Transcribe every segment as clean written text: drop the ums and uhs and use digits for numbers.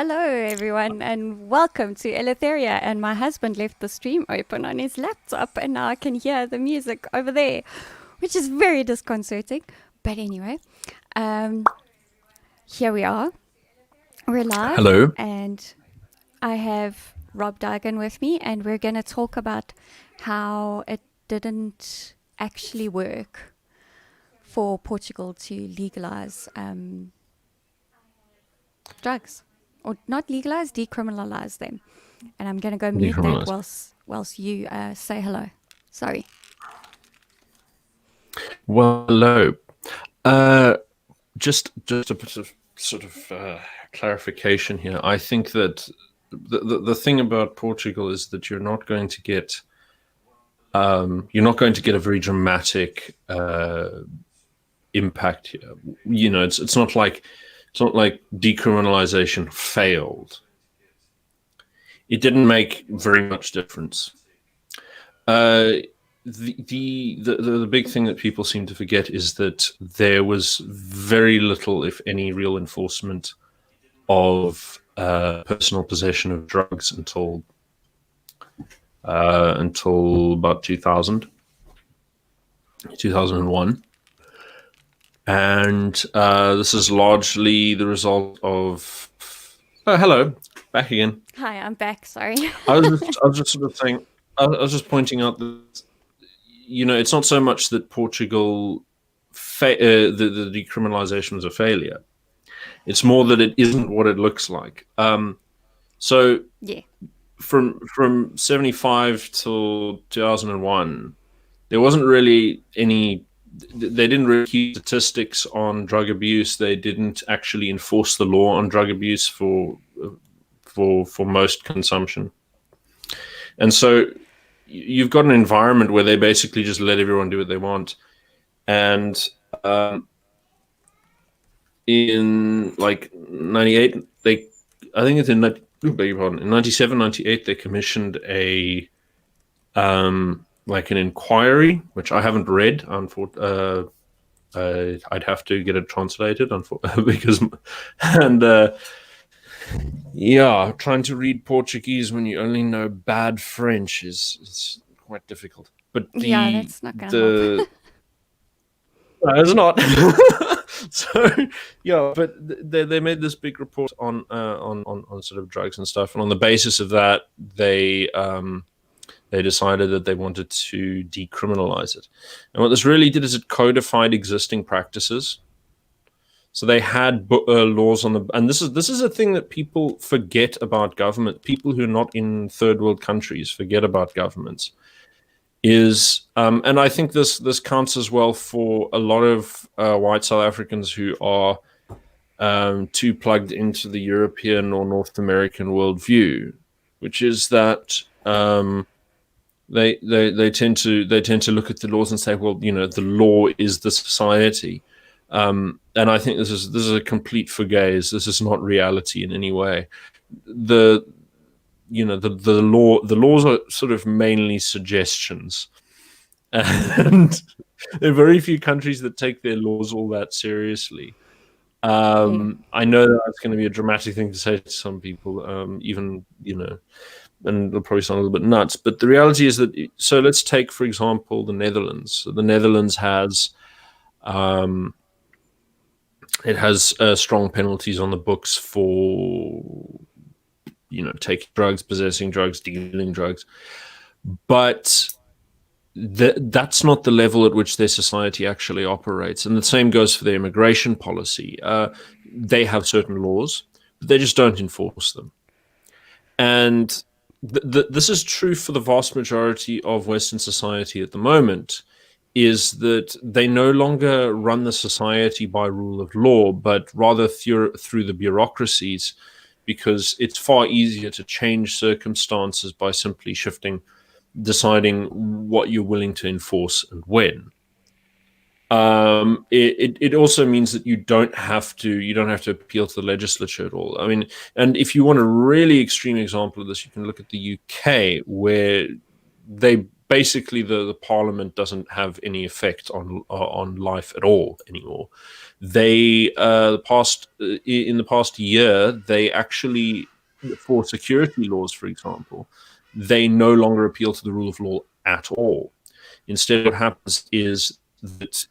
Hello, everyone, and welcome to Eleutheria. And my husband left the stream open on his laptop, and now I can hear the music over there, which is very disconcerting. But anyway, um, here we are. We're live, Hello. and I have Rob Duigan with me, and we're going to talk about how it didn't actually work for Portugal to legalize drugs, or not legalize, decriminalize them. And I'm going to go mute that Decriminalizing. whilst you say hello. Sorry. Well, hello. Uh, just a bit of clarification here. I think that the thing about Portugal is that you're not going to get a very dramatic impact here. You know, it's not like decriminalization failed. It didn't make very much difference. The big thing that people seem to forget is that there was very little, if any, real enforcement of personal possession of drugs until about 2001. And this is largely the result of. Oh, hello, back again. Hi, I'm back. Sorry. I was just sort of saying. I was just pointing out that it's not so much that Portugal, the decriminalization was a failure. It's more that it isn't what it looks like. So Yeah. from 75 till 2001, there wasn't really any. They didn't really keep statistics on drug abuse. They didn't actually enforce the law on drug abuse for most consumption, and so you've got an environment where they basically just let everyone do what they want. And in like 98, I think it's in 97, 98, they commissioned an inquiry, which I haven't read. I'd have to get it translated because, trying to read Portuguese when you only know bad French is quite difficult. But that's not going to help. No, it's not. So but they made this big report on sort of drugs and stuff, and on the basis of that, they decided that they wanted to decriminalize it. And what this really did is it codified existing practices. So they had laws on and this is a thing that people forget about government. People who are not in third world countries forget about governments. And I think this counts as well for a lot of white South Africans who are too plugged into the European or North American worldview, which is that they tend to look at the laws and say, well, the law is the society, and I think this is a complete fugazi. This is not reality in any way. The laws are sort of mainly suggestions, and there are very few countries that take their laws all that seriously. I know that's going to be a dramatic thing to say to some people, even and it'll probably sound a little bit nuts, but the reality is that. So let's take, for example, the Netherlands. So the Netherlands has strong penalties on the books for taking drugs, possessing drugs, dealing drugs, but that's not the level at which their society actually operates. And the same goes for their immigration policy. They have certain laws, but they just don't enforce them. And this is true for the vast majority of Western society at the moment, is that they no longer run the society by rule of law, but rather through the bureaucracies, because it's far easier to change circumstances by simply deciding what you're willing to enforce and when. It also means that you don't have to appeal to the legislature at all. I mean, and if you want a really extreme example of this, you can look at the UK, where they basically the parliament doesn't have any effect on life at all anymore. They in the past year, they actually, for security laws, for example, they no longer appeal to the rule of law at all. Instead, what happens is that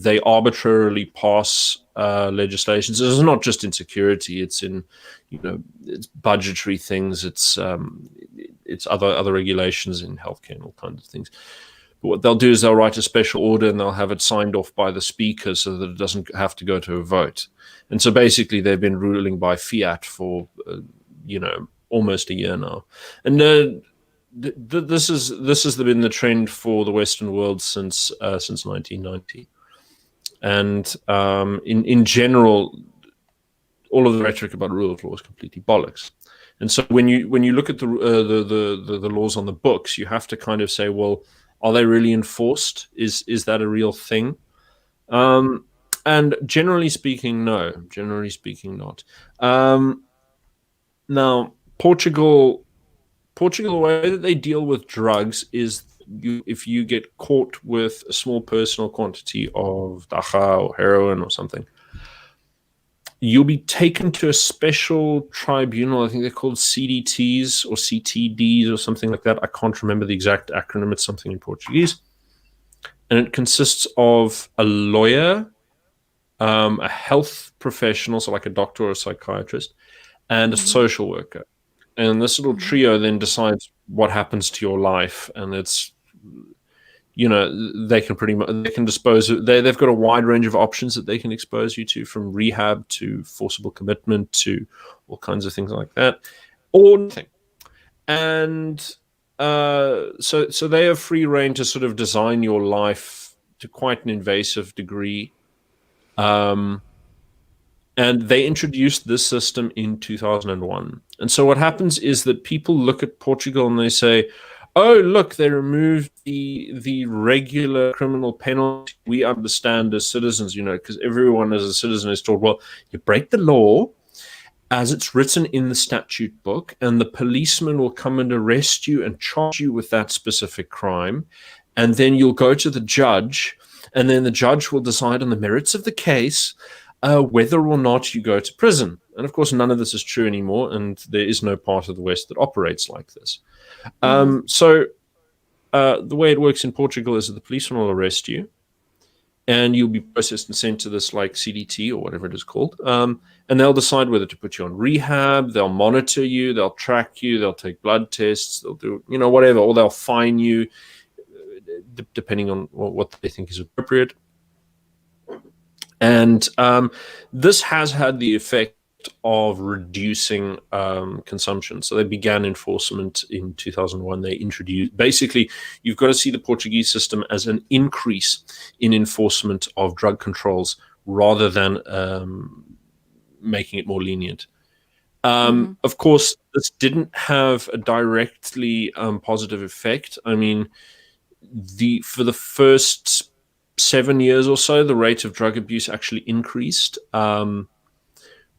they arbitrarily pass legislation. So it's not just in security; it's in, it's budgetary things. It's other regulations in healthcare and all kinds of things. But what they'll do is they'll write a special order and they'll have it signed off by the speaker so that it doesn't have to go to a vote. And so basically, they've been ruling by fiat for almost a year now, and this has been the trend for the Western world since 1990, and in general, all of the rhetoric about rule of law is completely bollocks. And so when you look at the laws on the books, you have to kind of say, well, are they really enforced? Is that a real thing? And generally speaking, no. Generally speaking, not. Now, Portugal, the way that they deal with drugs is if you get caught with a small personal quantity of dacha or heroin or something, you'll be taken to a special tribunal. I think they're called CDTs or CTDs or something like that. I can't remember the exact acronym. It's something in Portuguese. And it consists of a lawyer, a health professional, so like a doctor or a psychiatrist, and a social worker. And this little trio then decides what happens to your life. And it's, they can dispose of, they've got a wide range of options that they can expose you to, from rehab to forcible commitment to all kinds of things like that, or nothing. And so they have free reign to sort of design your life to quite an invasive degree. And they introduced this system in 2001. And so what happens is that people look at Portugal and they say, oh, look, they removed the regular criminal penalty we understand as citizens, because everyone as a citizen is told, well, you break the law as it's written in the statute book, and the policeman will come and arrest you and charge you with that specific crime. And then you'll go to the judge, and then the judge will decide on the merits of the case whether or not you go to prison. And of course, none of this is true anymore, and there is no part of the West that operates like this. So the way it works in Portugal is that the policeman will arrest you, and you'll be processed and sent to this like CDT or whatever it is called, and they'll decide whether to put you on rehab. They'll monitor you, they'll track you, they'll take blood tests, they'll do whatever, or they'll fine you depending on what they think is appropriate. And this has had the effect of reducing consumption. So they began enforcement in 2001. They introduced, basically, you've got to see the Portuguese system as an increase in enforcement of drug controls rather than making it more lenient. Of course, this didn't have a directly positive effect. I mean, for the first 7 years or so, the rate of drug abuse actually increased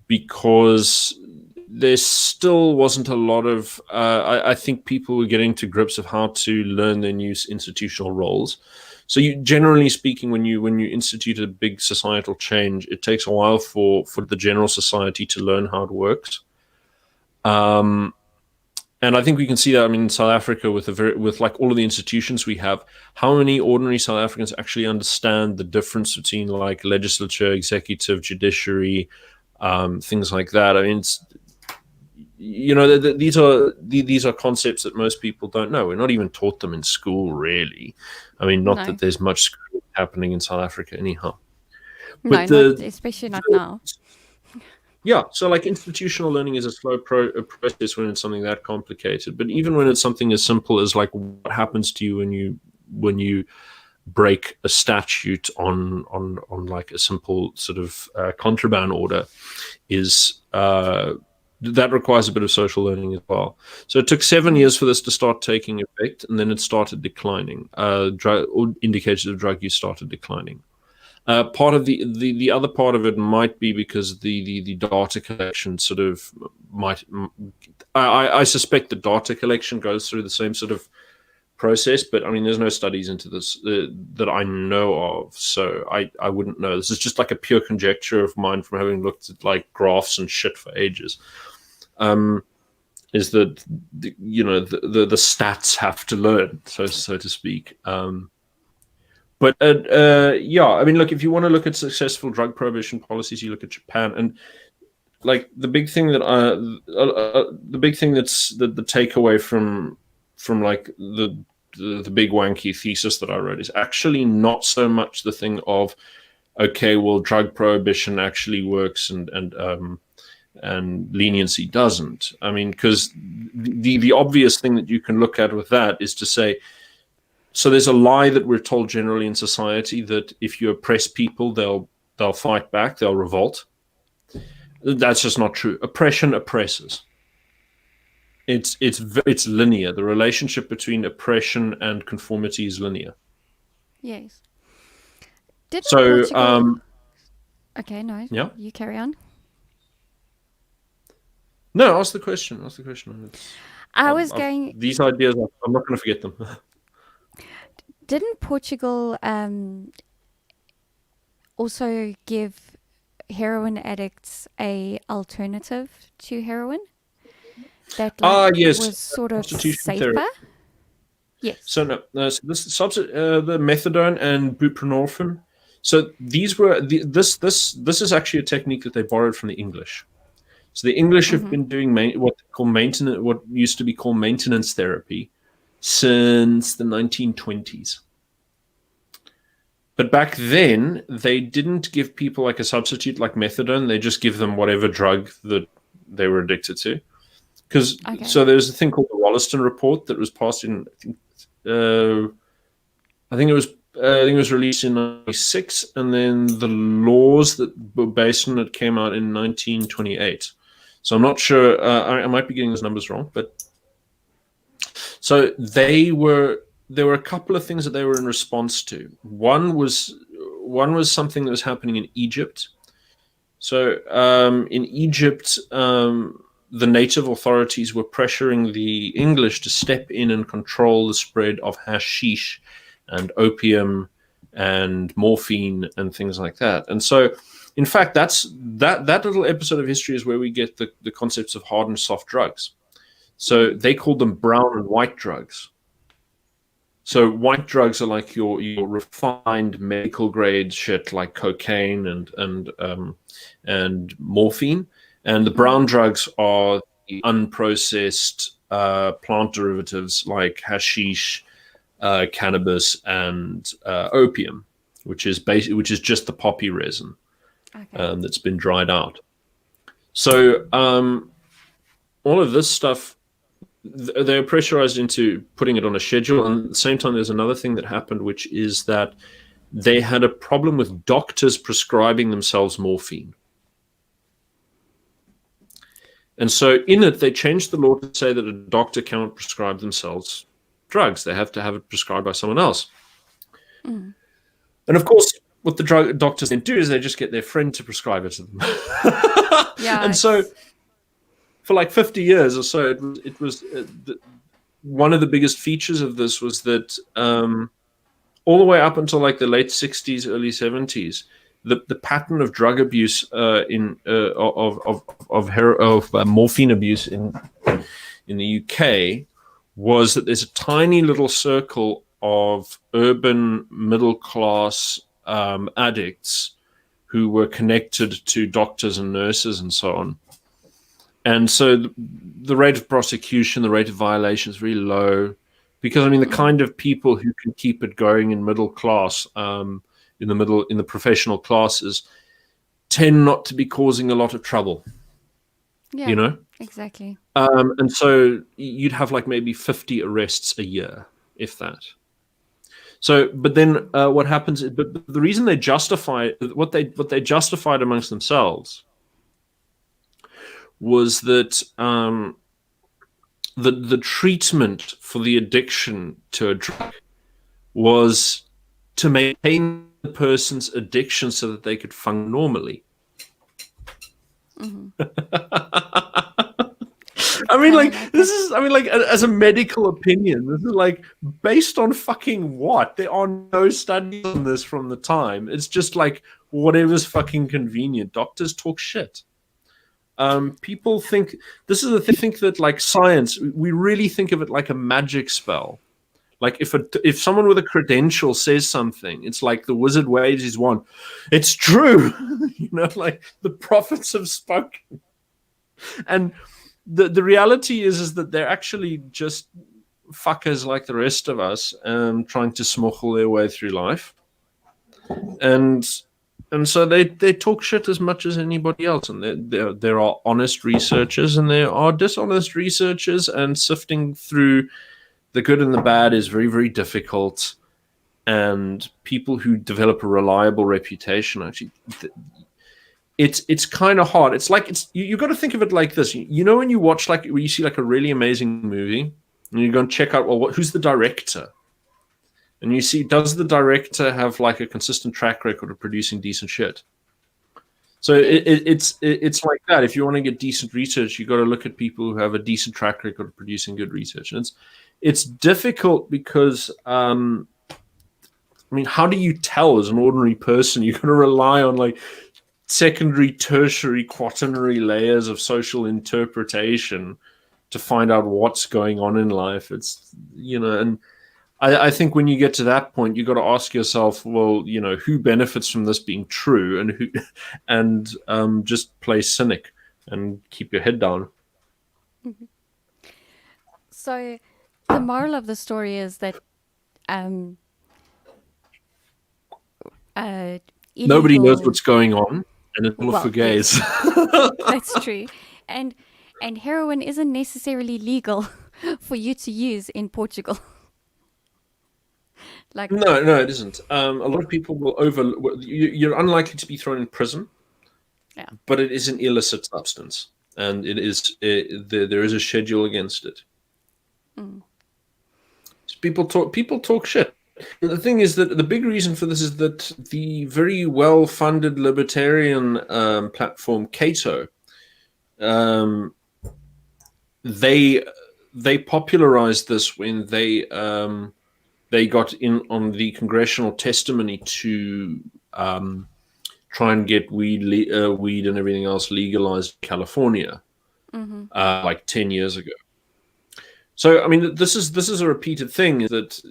because there still wasn't a lot of, I think people were getting to grips of how to learn their new institutional roles. So generally speaking, when you institute a big societal change, it takes a while for the general society to learn how it works. And I think we can see that. I mean, in South Africa, with like all of the institutions we have, how many ordinary South Africans actually understand the difference between like legislature, executive, judiciary, things like that? I mean, these are concepts that most people don't know. We're not even taught them in school, really. I mean, not that there's much schooling happening in South Africa, anyhow. But not, especially not now. Yeah, so like institutional learning is a slow process when it's something that complicated. But even when it's something as simple as like what happens to you when you break a statute on like a simple sort of contraband order, is that requires a bit of social learning as well. So it took 7 years for this to start taking effect, and then it started declining. Indicators of drug use started declining. Part of the other part of it might be because the data collection sort of might. I suspect the data collection goes through the same sort of process, but I mean, there's no studies into this that I know of, so I wouldn't know. This is just like a pure conjecture of mine from having looked at like graphs and shit for ages. Is that the stats have to learn, so to speak. But yeah, I mean, look, if you want to look at successful drug prohibition policies, you look at Japan, and like the big thing that's the takeaway from like the big wanky thesis that I wrote is actually not so much the thing of, okay, well, drug prohibition actually works and leniency doesn't. I mean, because the obvious thing that you can look at with that is to say, so there's a lie that we're told generally in society that if you oppress people, they'll fight back, they'll revolt. That's just not true. Oppression oppresses. It's linear. The relationship between oppression and conformity is linear. Yes. Okay, no. Yeah. You carry on. No, ask the question. These ideas, I'm not going to forget them. Didn't Portugal also give heroin addicts a alternative to heroin that yes, was sort of safer? Therapy. Yes. So no, so this the methadone and buprenorphine. So these were this is actually a technique that they borrowed from the English. So the English have been doing what used to be called maintenance therapy since the 1920s. But back then, they didn't give people like a substitute like methadone. They just give them whatever drug that they were addicted to. So there's a thing called the Wollaston Report that was passed in, I think it was released in 1996, and then the laws that were based on it came out in 1928. So I'm not sure. I might be getting those numbers wrong, but so there were a couple of things that they were in response to. One was something that was happening in Egypt. So in Egypt, the native authorities were pressuring the English to step in and control the spread of hashish and opium and morphine and things like that. And so, in fact, that little episode of history is where we get the concepts of hard and soft drugs. So they called them brown and white drugs. So white drugs are like your refined medical grade shit like cocaine and morphine, and the brown drugs are the unprocessed plant derivatives like hashish, cannabis, and opium, which is just the poppy resin that's been dried out. So all of this stuff, they're pressurized into putting it on a schedule. And at the same time, there's another thing that happened, which is that they had a problem with doctors prescribing themselves morphine. And so in it, they changed the law to say that a doctor cannot prescribe themselves drugs. They have to have it prescribed by someone else. And of course, what the doctors then do is they just get their friend to prescribe it to them. And so for like 50 years or so, it was one of the biggest features of this was that all the way up until like the late 60s, early 70s, the pattern of drug abuse of morphine abuse in the UK was that there's a tiny little circle of urban middle class addicts who were connected to doctors and nurses and so on. And so the rate of prosecution, the rate of violation is really low, because I mean the kind of people who can keep it going in middle class, in the professional classes, tend not to be causing a lot of trouble. Yeah, you know, exactly. And so you'd have like maybe 50 arrests a year, if that. So, but then what happens? But the reason they justify what they justified amongst themselves was that the treatment for the addiction to a drug was to maintain the person's addiction so that they could function normally. I mean, like, like this that. is, I mean, like, as a medical opinion, this is like based on fucking what? There are no studies on this from the time. It's just like whatever's fucking convenient. Doctors talk shit. People think this is the thing. Think that like science, we really think of it like a magic spell. Like if someone with a credential says something, it's like the wizard waves his wand. It's true, you know. Like the prophets have spoken, and the reality is that they're actually just fuckers like the rest of us, trying to smuggle their way through life, and so they talk shit as much as anybody else. And there are honest researchers and there are dishonest researchers, and sifting through the good and the bad is very, very difficult. And people who develop a reliable reputation, actually, it's kind of hard. It's like you got to think of it like this. You know, when you watch like when you see like a really amazing movie, and you go and check out, well, who's the director? And you see, does the director have like a consistent track record of producing decent shit? So it's like that. If you want to get decent research, you got to look at people who have a decent track record of producing good research. And it's difficult because I mean, how do you tell as an ordinary person? You're going to rely on like secondary, tertiary, quaternary layers of social interpretation to find out what's going on in life. It's, you know, and I think when you get to that point, you got to ask yourself, well, you know, who benefits from this being true, and who, and just play cynic and keep your head down. So the moral of the story is that um, Nobody knows illegal. what's going on, and it's all Well, for gays. yes, that's true, and heroin isn't necessarily legal for you to use in Portugal. Like, No, it isn't. A lot of people will you're unlikely to be thrown in prison, yeah. but it is an illicit substance, and there is a schedule against it. So people talk shit. And the thing is that the big reason for this is that the very well-funded libertarian platform Cato, they popularized this when they got in on the congressional testimony to try and get weed and everything else legalized in California, like 10 years ago. So, I mean, this is a repeated thing, is that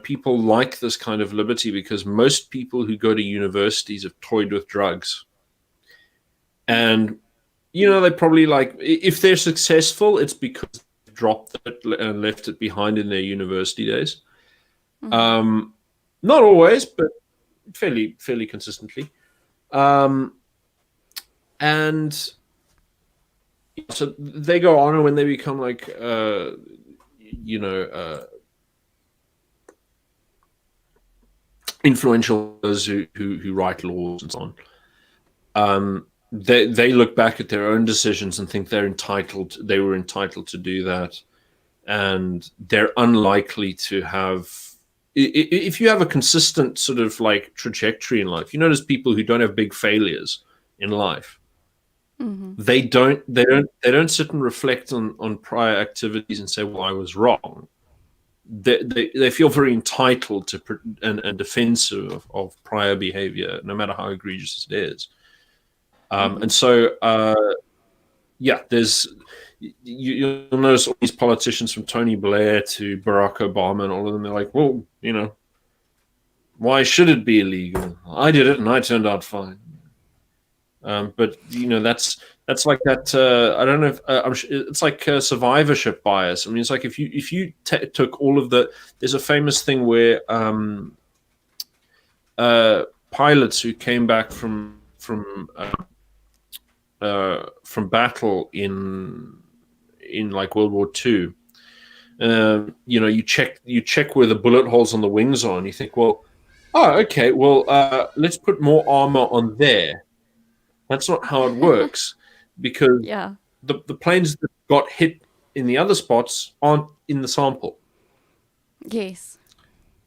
people like this kind of liberty because most people who go to universities have toyed with drugs. And, you know, they probably like, if they're successful, it's because they dropped it and left it behind in their university days. Not always, but fairly consistently. And so they go on, and when they become like, influential who write laws and so on, they look back at their own decisions and think they were entitled to do that, and they're unlikely to have. If you have a consistent sort of like trajectory in life, you notice people who don't have big failures in life, they don't sit and reflect on prior activities and say, well, I was wrong. They feel very entitled to and defensive of prior behavior, no matter how egregious it is. And so there's you'll notice all these politicians from Tony Blair to Barack Obama and all of them, they're like, well, you know, why should it be illegal? I did it and I turned out fine. But you know, that's like that. I don't know if it's like survivorship bias. I mean, it's like if you took all of there's a famous thing where pilots who came back from battle in like World War II, you know, you check where the bullet holes on the wings are, and you think, well, oh, okay, well, let's put more armor on there. That's not how it works, because the planes that got hit in the other spots aren't in the sample. Yes.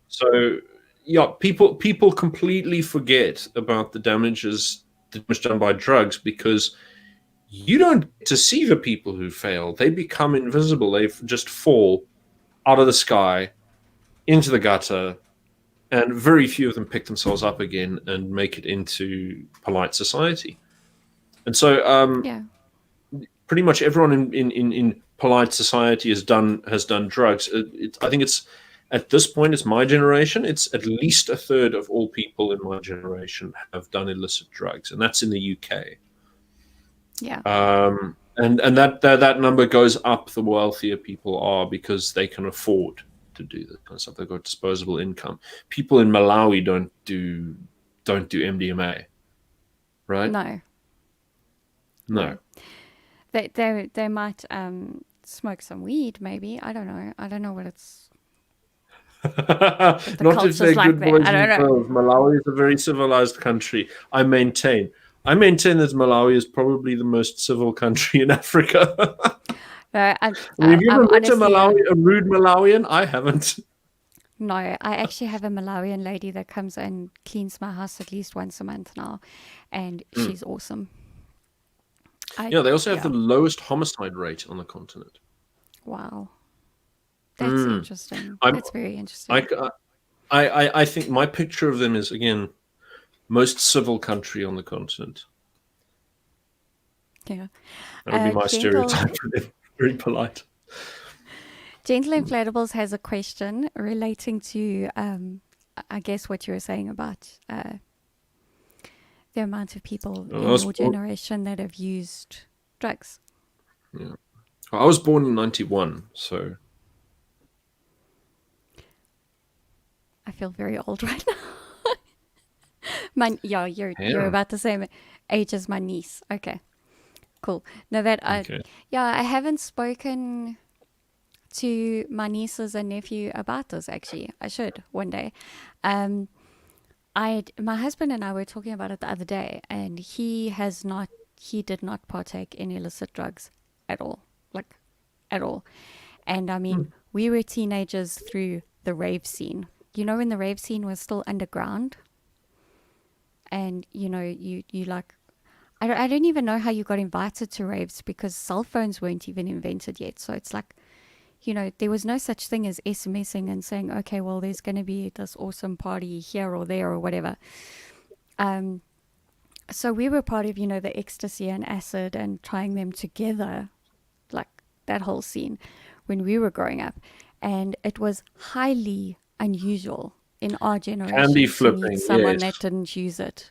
So yeah, people completely forget about the damage done by drugs, because you don't get to see the people who fail. They become invisible. They just fall out of the sky into the gutter, and very few of them pick themselves up again and make it into polite society. And so, Yeah. pretty much everyone in polite society has done drugs. I think it's at this point, it's my generation. It's at least a third of all people in my generation have done illicit drugs, and that's in the UK. Yeah. And that number goes up the wealthier people are, because they can afford to do this kind of stuff. They've got disposable income. People in Malawi don't do MDMA, right? No. They might smoke some weed, maybe. I don't know. I don't know what it's. Not if they're like good there. boys I don't and know. girls. Malawi is a very civilized country. I maintain that Malawi is probably the most civil country in Africa. Have you ever met a rude Malawian? I haven't. No, I actually have a Malawian lady that comes and cleans my house at least once a month now, and she's awesome. They also have the lowest homicide rate on the continent. Wow. That's interesting. That's very interesting. I think my picture of them is, again, most civil country on the continent. Yeah. That would be my stereotype for them. Very polite. Gentle Inflatables has a question relating to, I guess, what you were saying about the amount of people in your generation that have used drugs. Yeah. Well, I was born in 91, so... I feel very old right now. You're about the same age as my niece. Okay, cool. Now that I haven't spoken to my nieces and nephew about this. Actually, I should one day. My husband and I were talking about it the other day, and he did not partake in illicit drugs at all, And I mean, we were teenagers through the rave scene. You know, when the rave scene was still underground, and you know, you like, I don't even know how you got invited to raves, because cell phones weren't even invented yet. So it's like, you know, there was no such thing as SMSing and saying, okay, well, there's going to be this awesome party here or there or whatever. So we were part of, you know, the ecstasy and acid and trying them together, like that whole scene when we were growing up. And it was highly unusual in our generation candy flipping, to meet someone that didn't use it.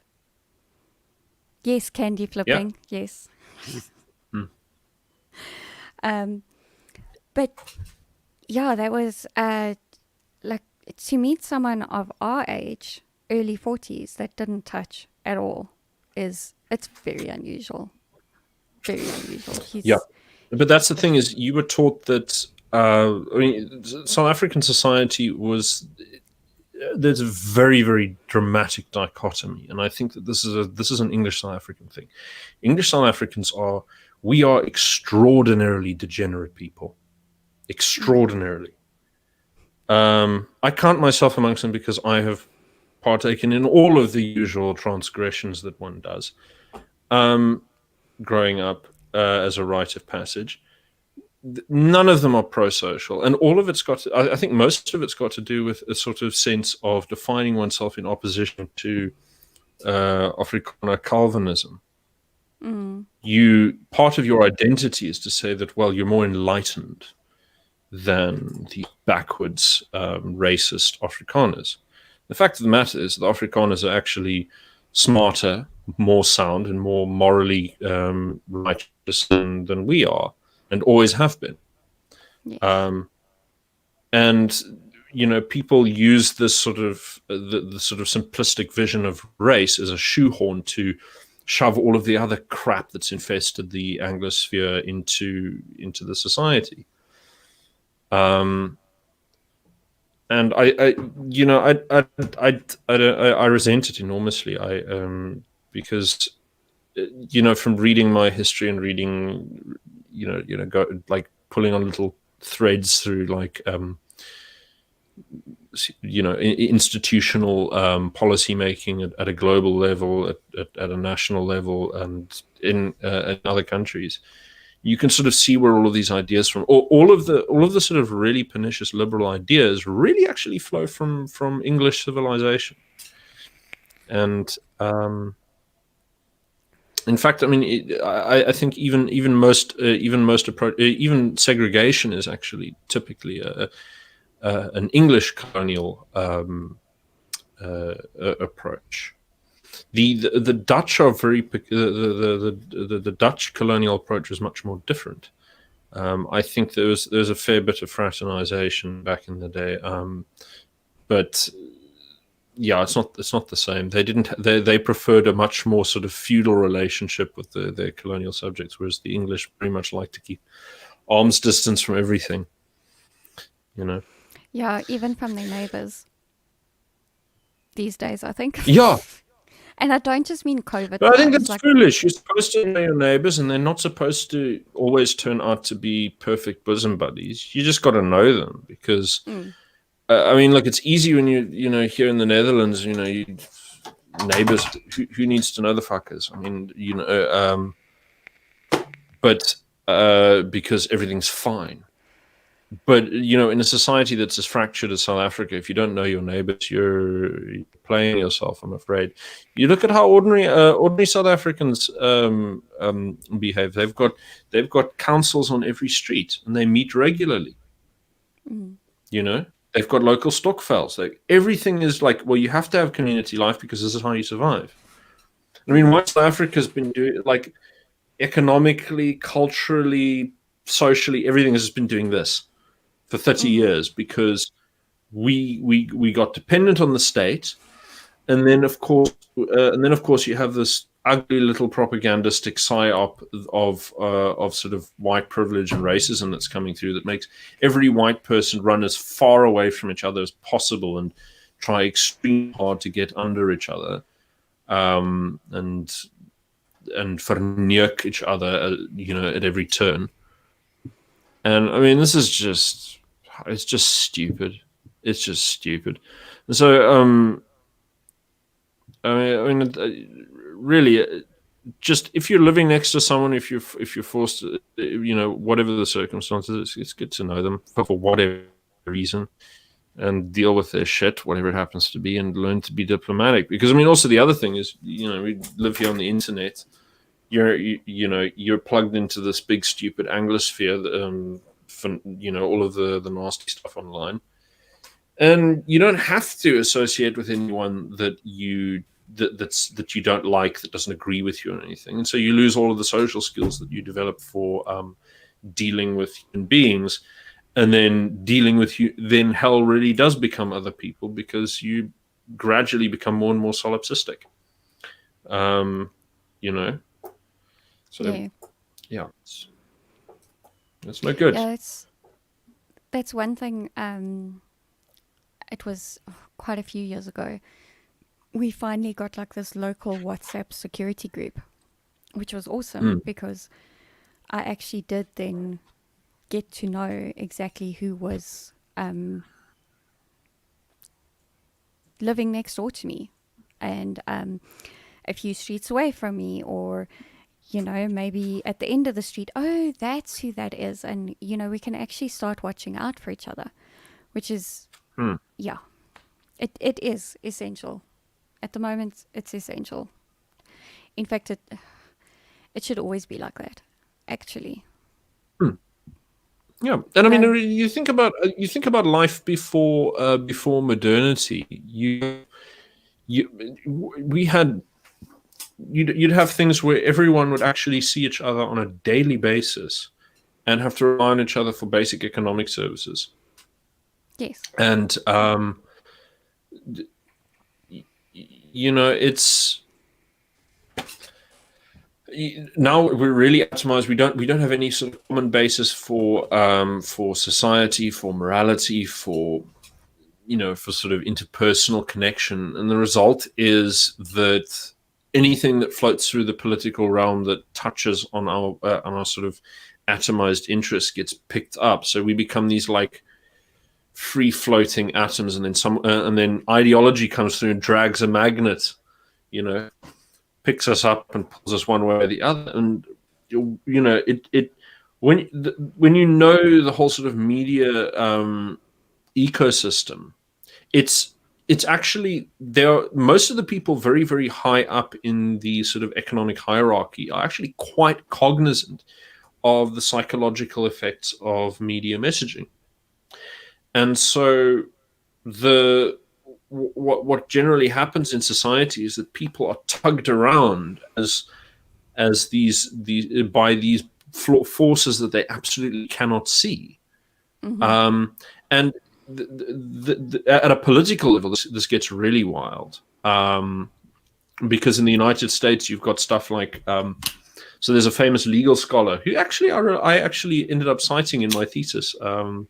Yes, candy flipping, yes. But yeah, that was like, to meet someone of our age, early 40s, that didn't touch at all, it's very unusual. Very unusual. But that's the thing, is you were taught that South African society there's a very, very dramatic dichotomy, and I think that this is an English South African thing. English South Africans are extraordinarily degenerate people. Extraordinarily. I count myself amongst them because I have partaken in all of the usual transgressions that one does growing up as a rite of passage. None of them are pro-social, and all of it's got to, I think most of it's got to do with a sort of sense of defining oneself in opposition to Afrikaner Calvinism. Part of your identity is to say that, well, you're more enlightened than the backwards racist Afrikaners. The fact of the matter is the Afrikaners are actually smarter, more sound, and more morally righteous than we are, and always have been. Yes. And you know, people use this sort of the sort of simplistic vision of race as a shoehorn to shove all of the other crap that's infested the Anglosphere into the society. And I resent it enormously. Because you know, from reading my history and reading, go like pulling on little threads through like institutional policy making at a global level, at a national level, and in other countries. You can sort of see where all of these ideas from, all of the sort of really pernicious liberal ideas, really actually flow from English civilization. And in fact, I mean, I think even segregation is actually typically an English colonial approach. The Dutch are the Dutch colonial approach was much more different. I think there's a fair bit of fraternization back in the day, but yeah, it's not the same. They preferred a much more sort of feudal relationship with their colonial subjects, whereas the English very much like to keep arm's distance from everything. Yeah, even from their neighbors these days, I think. Yeah. And I don't just mean COVID. But I think it's foolish. You're supposed to know your neighbors, and they're not supposed to always turn out to be perfect bosom buddies. You just got to know them, because, I mean, look, it's easy when here in the Netherlands, neighbors. Who needs to know the fuckers? I mean, but because everything's fine. But in a society that's as fractured as South Africa, if you don't know your neighbors, you're playing yourself, I'm afraid. You look at how ordinary South Africans behave. They've got councils on every street, and they meet regularly. They've got local stokvels. Everything is like, well, you have to have community life because this is how you survive. I mean, what South Africa's been doing, like economically, culturally, socially, everything has been doing this for 30 years, because we got dependent on the state, and then of course you have this ugly little propagandistic psyop of sort of white privilege and racism that's coming through, that makes every white person run as far away from each other as possible and try extremely hard to get under each other, and verneuk each other, at every turn. And I mean, it's just stupid. It's just stupid. And so, I mean, really, just if you're living next to someone, if you're forced to, whatever the circumstances, it's good to know them for whatever reason, and deal with their shit, whatever it happens to be, and learn to be diplomatic. Because I mean, also the other thing is, we live here on the internet. You're plugged into this big stupid Anglosphere, for all of the nasty stuff online, and you don't have to associate with anyone that you don't like, that doesn't agree with you or anything, and so you lose all of the social skills that you develop for dealing with human beings, and then dealing with you. Then hell really does become other people, because you gradually become more and more solipsistic. So, yeah, it's no good. Yeah, that's one thing. It was quite a few years ago. We finally got like this local WhatsApp security group, which was awesome, because I actually did then get to know exactly who was living next door to me, and a few streets away from me, or maybe at the end of the street. Oh, that's who that is. And, we can actually start watching out for each other, which is, yeah, it is essential. At the moment, it's essential. In fact, it should always be like that, actually. Yeah. And I mean, you think about life before modernity. You'd have things where everyone would actually see each other on a daily basis and have to rely on each other for basic economic services. Yes. And it's now we're really atomized. We don't have any sort of common basis for society, for morality, for sort of interpersonal connection, and the result is that anything that floats through the political realm that touches on our sort of atomized interests gets picked up. So we become these like free floating atoms, and then ideology comes through and drags a magnet, picks us up and pulls us one way or the other. And when you know the whole sort of media ecosystem, it's actually most of the people very, very high up in the sort of economic hierarchy are actually quite cognizant of the psychological effects of media messaging. And so what generally happens in society is that people are tugged around as these by these forces that they absolutely cannot see. And at a political level, this gets really wild, because in the United States you've got stuff like so there's a famous legal scholar who I actually ended up citing in my thesis. I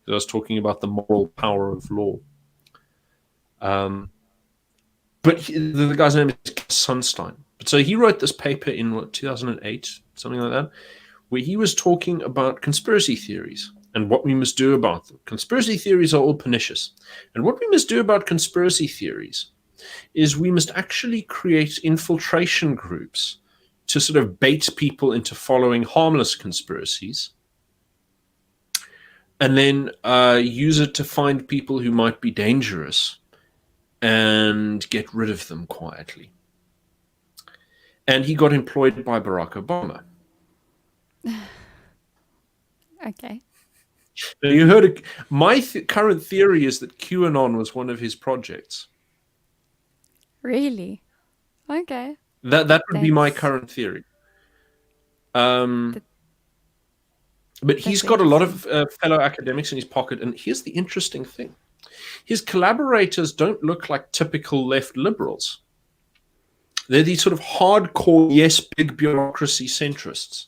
was talking about the moral power of law. But the guy's name is Sunstein. So he wrote this paper in 2008, something like that, where he was talking about conspiracy theories and what we must do about them. Conspiracy theories are all pernicious. And what we must do about conspiracy theories is we must actually create infiltration groups to sort of bait people into following harmless conspiracies, and then use it to find people who might be dangerous and get rid of them quietly. And he got employed by Barack Obama. Okay. Now you heard my current theory is that QAnon was one of his projects. Really? Okay. That would be my current theory. But he's got a lot of fellow academics in his pocket. And here's the interesting thing. His collaborators don't look like typical left liberals. They're these sort of hardcore, yes, big bureaucracy centrists.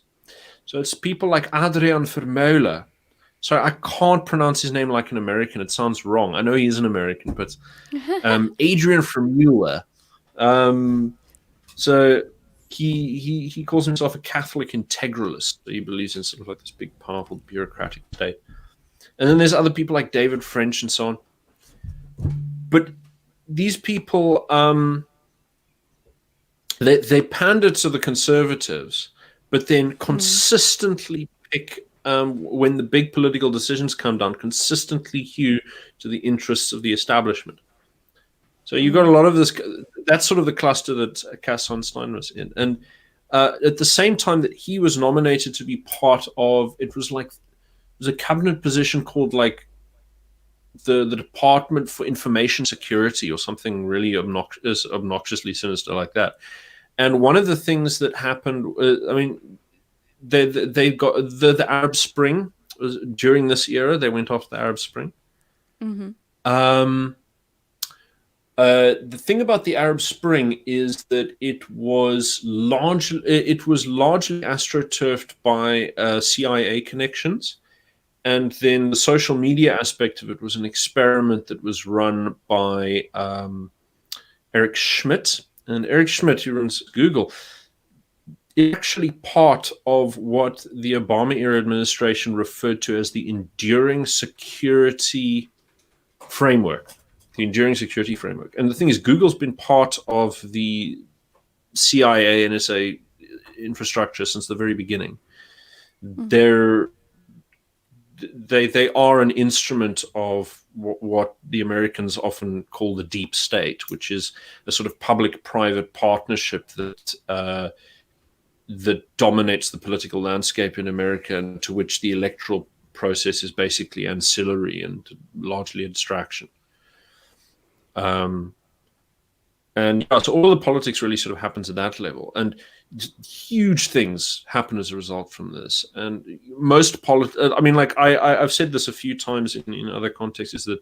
So it's people like Adrian Vermeulen. Sorry, I can't pronounce his name like an American. It sounds wrong. I know he is an American, but Adrian Vermeulen. So he calls himself a Catholic integralist. He believes in sort of like this big, powerful, bureaucratic state. And then there's other people like David French and so on. But these people, they pander to the conservatives, but then consistently pick, when the big political decisions come down, consistently hew to the interests of the establishment. So you've got a lot of this. That's sort of the cluster that Cass Sunstein was in. And at the same time that he was nominated to be part of, it was a cabinet position called like the Department for Information Security or something really obnoxiously sinister like that. And one of the things that happened, they got the Arab Spring was during this era. They went after the Arab Spring. The thing about the Arab Spring is that it was largely astroturfed by CIA connections, and then the social media aspect of it was an experiment that was run by Eric Schmidt. And Eric Schmidt, who runs Google, is actually part of what the Obama era administration referred to as the Enduring Security Framework. The Enduring Security Framework. And the thing is, Google's been part of the CIA NSA infrastructure since the very beginning. They are an instrument of what the Americans often call the deep state, which is a sort of public-private partnership that dominates the political landscape in America, and to which the electoral process is basically ancillary and largely a distraction. And so all the politics really sort of happens at that level, and huge things happen as a result from this. And most I've said this a few times in other contexts, is that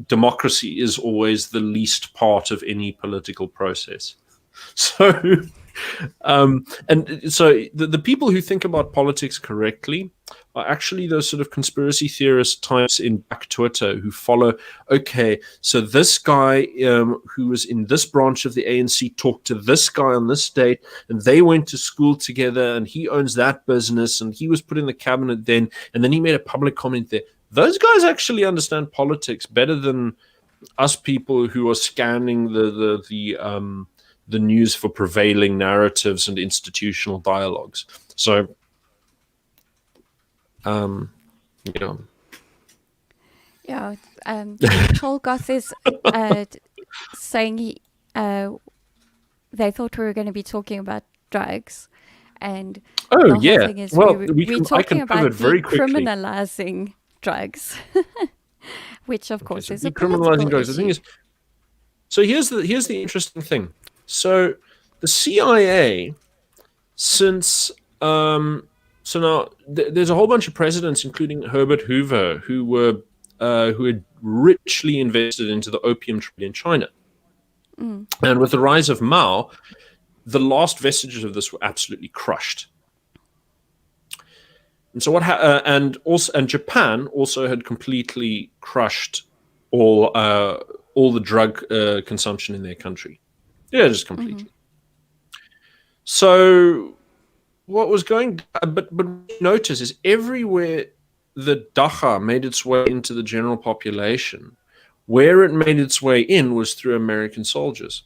democracy is always the least part of any political process. So, and so the people who think about politics correctly are actually those sort of conspiracy theorist types in back Twitter who follow, okay, so this guy who was in this branch of the ANC talked to this guy on this date, and they went to school together, and he owns that business, and he was put in the cabinet then, and then he made a public comment there. those guys actually understand politics better than us people who are scanning the news for prevailing narratives and institutional dialogues. So, yeah. Yeah, Tolgoth is saying they thought we were going to be talking about drugs, and Oh, the whole yeah. thing is Well, we're I talking can about pivot very quickly. decriminalizing drugs, which of course So is a political decriminalizing drugs. The thing issue. is, so here's the interesting thing. So the CIA, since so now there's a whole bunch of presidents, including Herbert Hoover, who had richly invested into the opium trade in China. And with the rise of Mao, the last vestiges of this were absolutely crushed. And so and Japan also had completely crushed all the drug consumption in their country. Yeah, just completely. So what was going, but what you notice is everywhere the dacha made its way into the general population, where it made its way in was through American soldiers.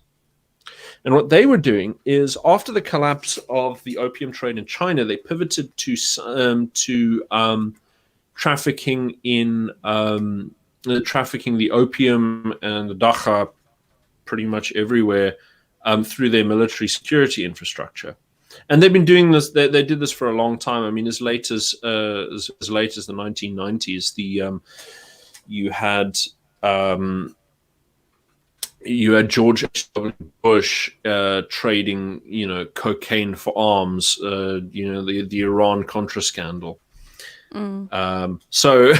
And what they were doing is, after the collapse of the opium trade in China, they pivoted to trafficking in trafficking the opium and the dacha pretty much everywhere through their military security infrastructure. And they've been doing this. They did this for a long time. I mean, as late as the 1990s, you had George H.W. Bush trading, cocaine for arms. The Iran Contra scandal. So,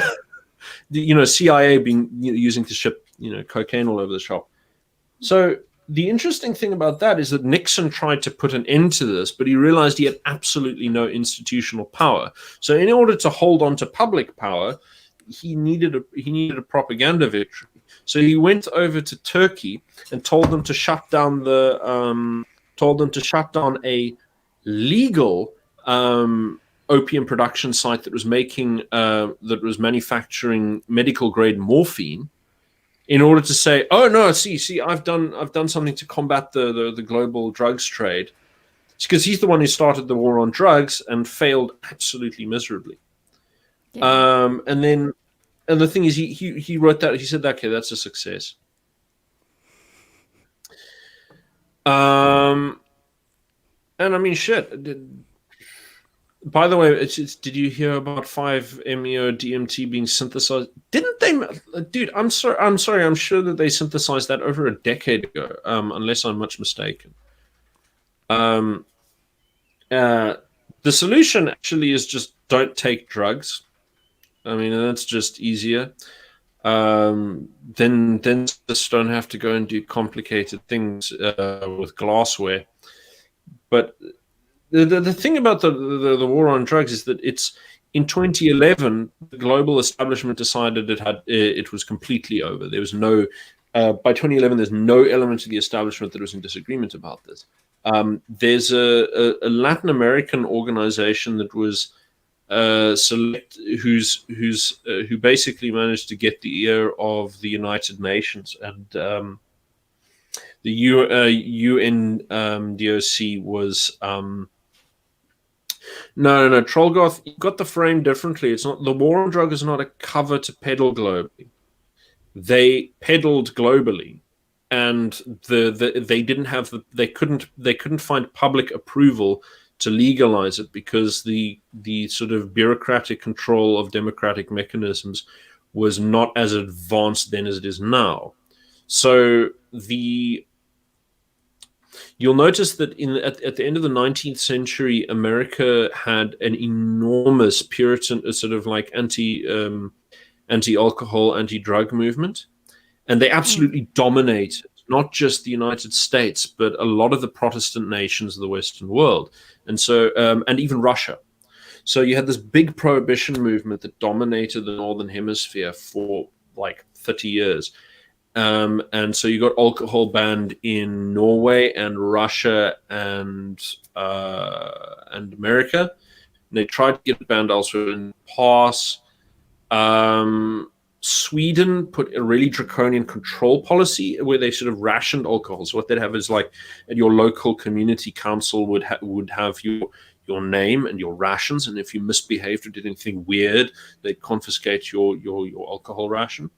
CIA being using to ship cocaine all over the shop. So the interesting thing about that is that Nixon tried to put an end to this, but he realized he had absolutely no institutional power. So in order to hold on to public power, he needed a propaganda victory. So he went over to Turkey and told them to shut down a legal opium production site that was manufacturing medical grade morphine, in order to say, oh no, see, I've done something to combat the global drugs trade, because he's the one who started the war on drugs and failed absolutely miserably. Yeah. And the thing is, he wrote that, he said, okay, that's a success. And I mean, shit. By the way, did you hear about 5-MeO-DMT being synthesized? Didn't they, dude? I'm sorry. I'm sure that they synthesized that over a decade ago, unless I'm much mistaken. The solution actually is just don't take drugs. I mean, that's just easier. Then just don't have to go and do complicated things with glassware. But the thing about the war on drugs is that it's in 2011 the global establishment decided it was completely over. There was no by 2011 there's no element of the establishment that was in disagreement about this. There's a Latin American organization that was who basically managed to get the ear of the United Nations, and the UNDOC was no, Trollgoth, you got the frame differently. It's not, the war on drug is not a cover to peddle globally. They peddled globally, and they couldn't find public approval to legalize it, because the sort of bureaucratic control of democratic mechanisms was not as advanced then as it is now. So you'll notice that at the end of the 19th century, America had an enormous Puritan sort of like anti-alcohol, anti-drug movement, and they absolutely dominated not just the United States, but a lot of the Protestant nations of the Western world, and so and even Russia. So you had this big prohibition movement that dominated the Northern Hemisphere for like 30 years. And so you got alcohol banned in Norway and Russia and America. And they tried to get it banned elsewhere in the past. Sweden put a really draconian control policy where they sort of rationed alcohol. So what they'd have is like at your local community council would have your name and your rations, and if you misbehaved or did anything weird, they'd confiscate your alcohol ration.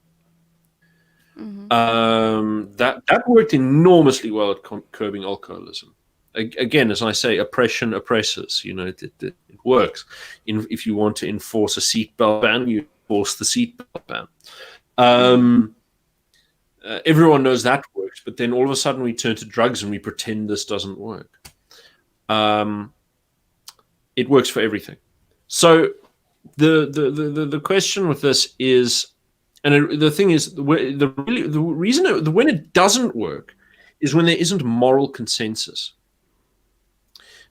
Mm-hmm. That worked enormously well at curbing alcoholism. Again, as I say, oppression oppresses. It works. If you want to enforce a seatbelt ban, you enforce the seatbelt ban. Everyone knows that works, but then all of a sudden we turn to drugs and we pretend this doesn't work. It works for everything. So the question with this is, and the thing is, the reason when it doesn't work is when there isn't moral consensus.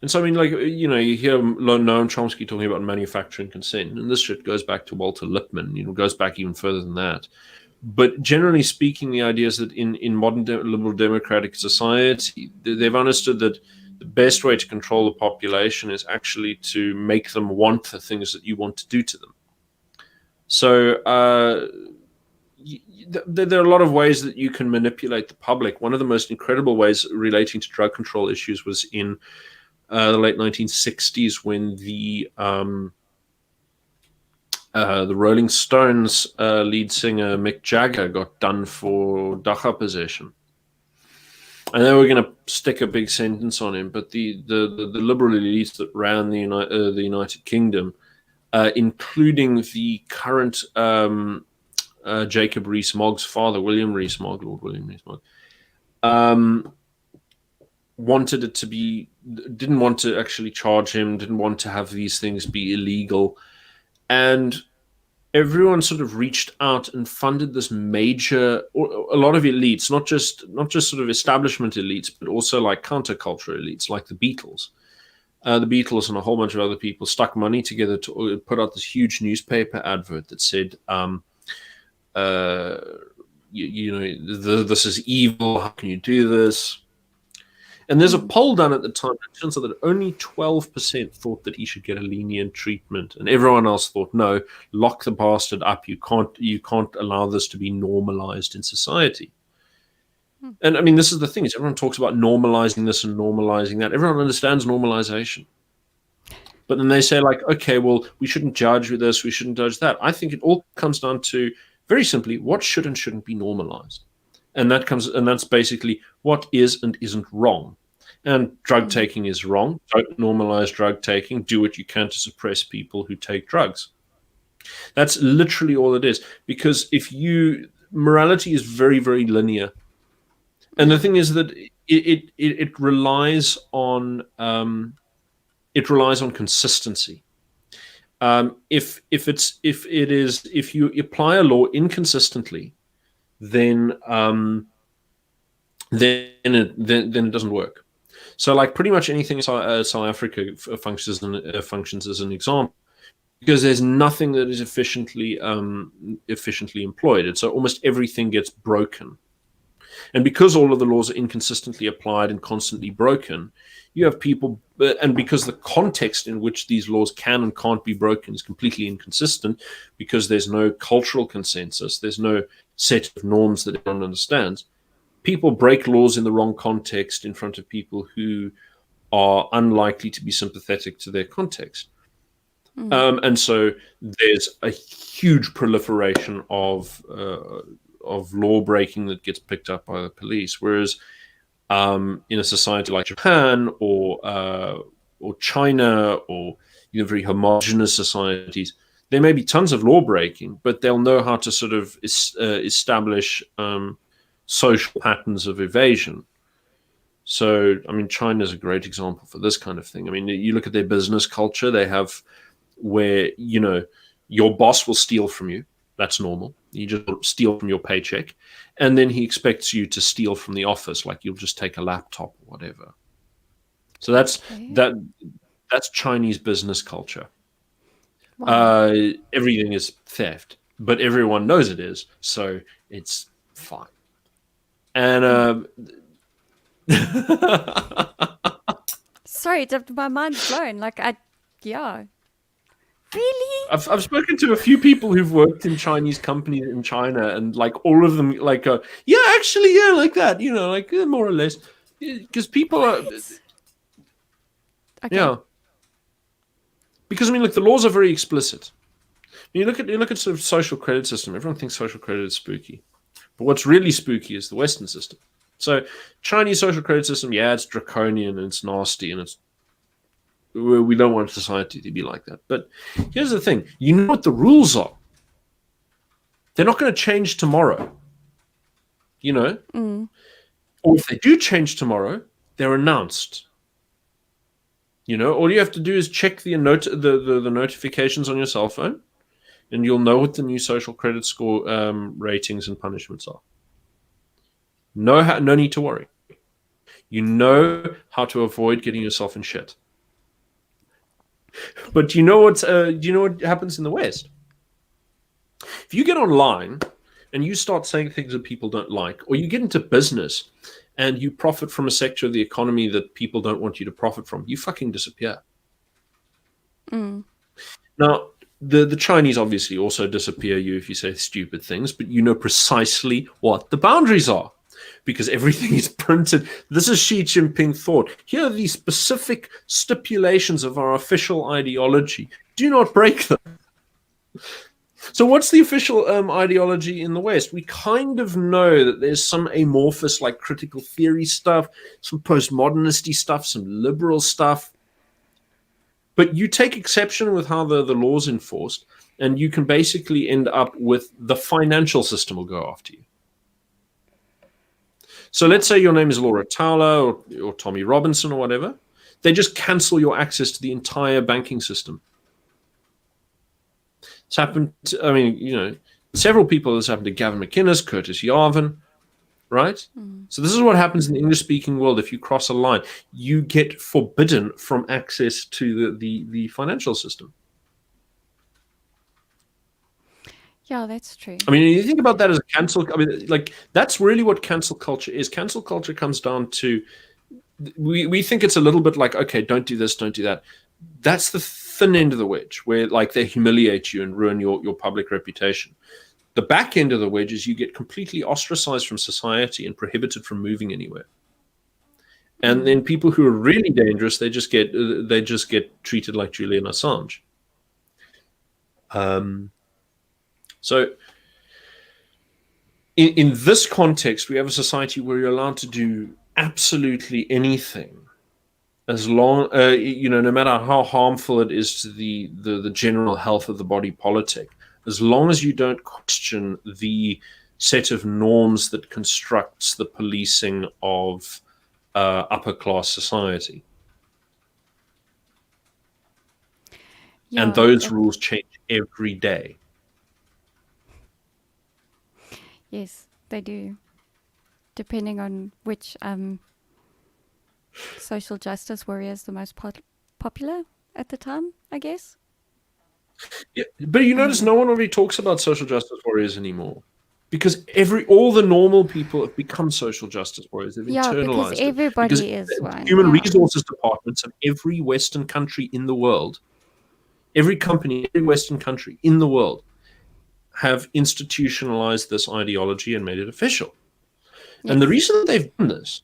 And so, I mean, like, you hear Noam Chomsky talking about manufacturing consent, and this shit goes back to Walter Lippmann, goes back even further than that. But generally speaking, the idea is that in modern liberal democratic society, they've understood that the best way to control the population is actually to make them want the things that you want to do to them. So there are a lot of ways that you can manipulate the public. One of the most incredible ways relating to drug control issues was in the late 1960s when the Rolling Stones lead singer Mick Jagger got done for dacha possession. And they were going to stick a big sentence on him, but the liberal elites that ran the United Kingdom, including the current Jacob Rees-Mogg's father, Lord William Rees-Mogg, wanted it to be, didn't want to actually charge him, didn't want to have these things be illegal. And everyone sort of reached out and funded this major, a lot of elites, not just sort of establishment elites, but also like counterculture elites, like the Beatles. The Beatles and a whole bunch of other people stuck money together to put out this huge newspaper advert that said, this is evil. How can you do this? And there's a poll done at the time that turns out that only 12% thought that he should get a lenient treatment, and everyone else thought, no, lock the bastard up. You can't allow this to be normalized in society. And I mean, this is the thing: is everyone talks about normalizing this and normalizing that. Everyone understands normalization, but then they say like, okay, well, we shouldn't judge with this, we shouldn't judge that. I think it all comes down to very simply what should and shouldn't be normalized. And that's basically what is and isn't wrong. And drug taking is wrong. Don't normalize drug taking. Do what you can to suppress people who take drugs. That's literally all it is. Because morality is very, very linear. And the thing is that it relies on consistency. If you apply a law inconsistently, then it doesn't work. So, like pretty much anything in South Africa functions as an example, because there's nothing that is efficiently employed, and so almost everything gets broken. And because all of the laws are inconsistently applied and constantly broken, you have people, and because the context in which these laws can and can't be broken is completely inconsistent, because there's no cultural consensus, there's no set of norms that everyone understands, people break laws in the wrong context in front of people who are unlikely to be sympathetic to their context. And so there's a huge proliferation of law breaking that gets picked up by the police. Whereas in a society like Japan or China or very homogenous societies, there may be tons of law breaking, but they'll know how to sort of establish social patterns of evasion. So, I mean, China is a great example for this kind of thing. I mean, you look at their business culture, they have where, your boss will steal from you. That's normal. You just steal from your paycheck. And then he expects you to steal from the office, like you'll just take a laptop or whatever. So that's Chinese business culture. Wow. Everything is theft, but everyone knows it is, so it's fine. And sorry, my mind's blown. Like Really? I've spoken to a few people who've worked in Chinese companies in China, and like all of them like go, yeah, actually, yeah, like that, like more or less, because people are, Okay. yeah, because I mean, look, the laws are very explicit. You look at sort of social credit system. Everyone thinks social credit is spooky, but what's really spooky is the Western system. So Chinese social credit system, yeah, it's draconian and it's nasty and we don't want society to be like that. But here's the thing: you know what the rules are. They're not going to change tomorrow. Or if they do change tomorrow, they're announced. All you have to do is check the notifications on your cell phone, and you'll know what the new social credit score ratings and punishments are. No need to worry. You know how to avoid getting yourself in shit. But do you know what happens in the West? If you get online and you start saying things that people don't like, or you get into business and you profit from a sector of the economy that people don't want you to profit from, you fucking disappear. Now, the Chinese obviously also disappear you if you say stupid things, but you know precisely what the boundaries are because everything is printed. This is Xi Jinping thought. Here are the specific stipulations of our official ideology. Do not break them. So what's the official ideology in the West? We kind of know that there's some amorphous, like critical theory stuff, some postmodernisty stuff, some liberal stuff. But you take exception with how the law's enforced, and you can basically end up with the financial system will go after you. So let's say your name is Laura Towler or Tommy Robinson or whatever. They just cancel your access to the entire banking system. It's happened to, several people. This happened to Gavin McInnes, Curtis Yarvin, right? So this is what happens in the English-speaking world. If you cross a line, you get forbidden from access to the financial system. Yeah, that's true. I mean, you think about that as a cancel. I mean, like that's really what cancel culture is. Cancel culture comes down to we think it's a little bit like, okay, don't do this, don't do that. That's the thin end of the wedge where like they humiliate you and ruin your public reputation. The back end of the wedge is you get completely ostracized from society and prohibited from moving anywhere. And then people who are really dangerous, they just get treated like Julian Assange. So in this context, we have a society where you're allowed to do absolutely anything, as long no matter how harmful it is to the general health of the body politic, as long as you don't question the set of norms that constructs the policing of upper class society. Yeah, and those rules change every day. Yes, they do. Depending on which social justice warrior is the most popular at the time, I guess. Yeah, but you notice no one really talks about social justice warriors anymore, because all the normal people have become social justice warriors. They've internalized because everybody it. is one. Human resources departments of every Western country in the world, every company, every Western country in the world, have institutionalized this ideology and made it official. Yes. And the reason they've done this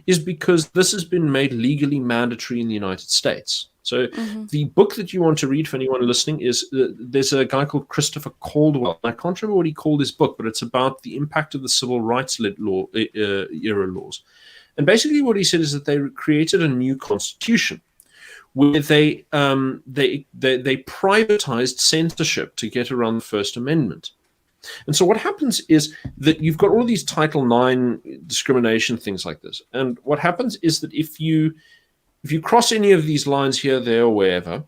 is because this has been made legally mandatory in the United States. So the book that you want to read for anyone listening is there's a guy called Christopher Caldwell. I can't remember what he called his book, but it's about the impact of the civil rights era laws. And basically what he said is that they created a new constitution where they privatized censorship to get around the First Amendment. And so what happens is that you've got all these Title IX discrimination things like this. And what happens is that if you cross any of these lines here, there, or wherever,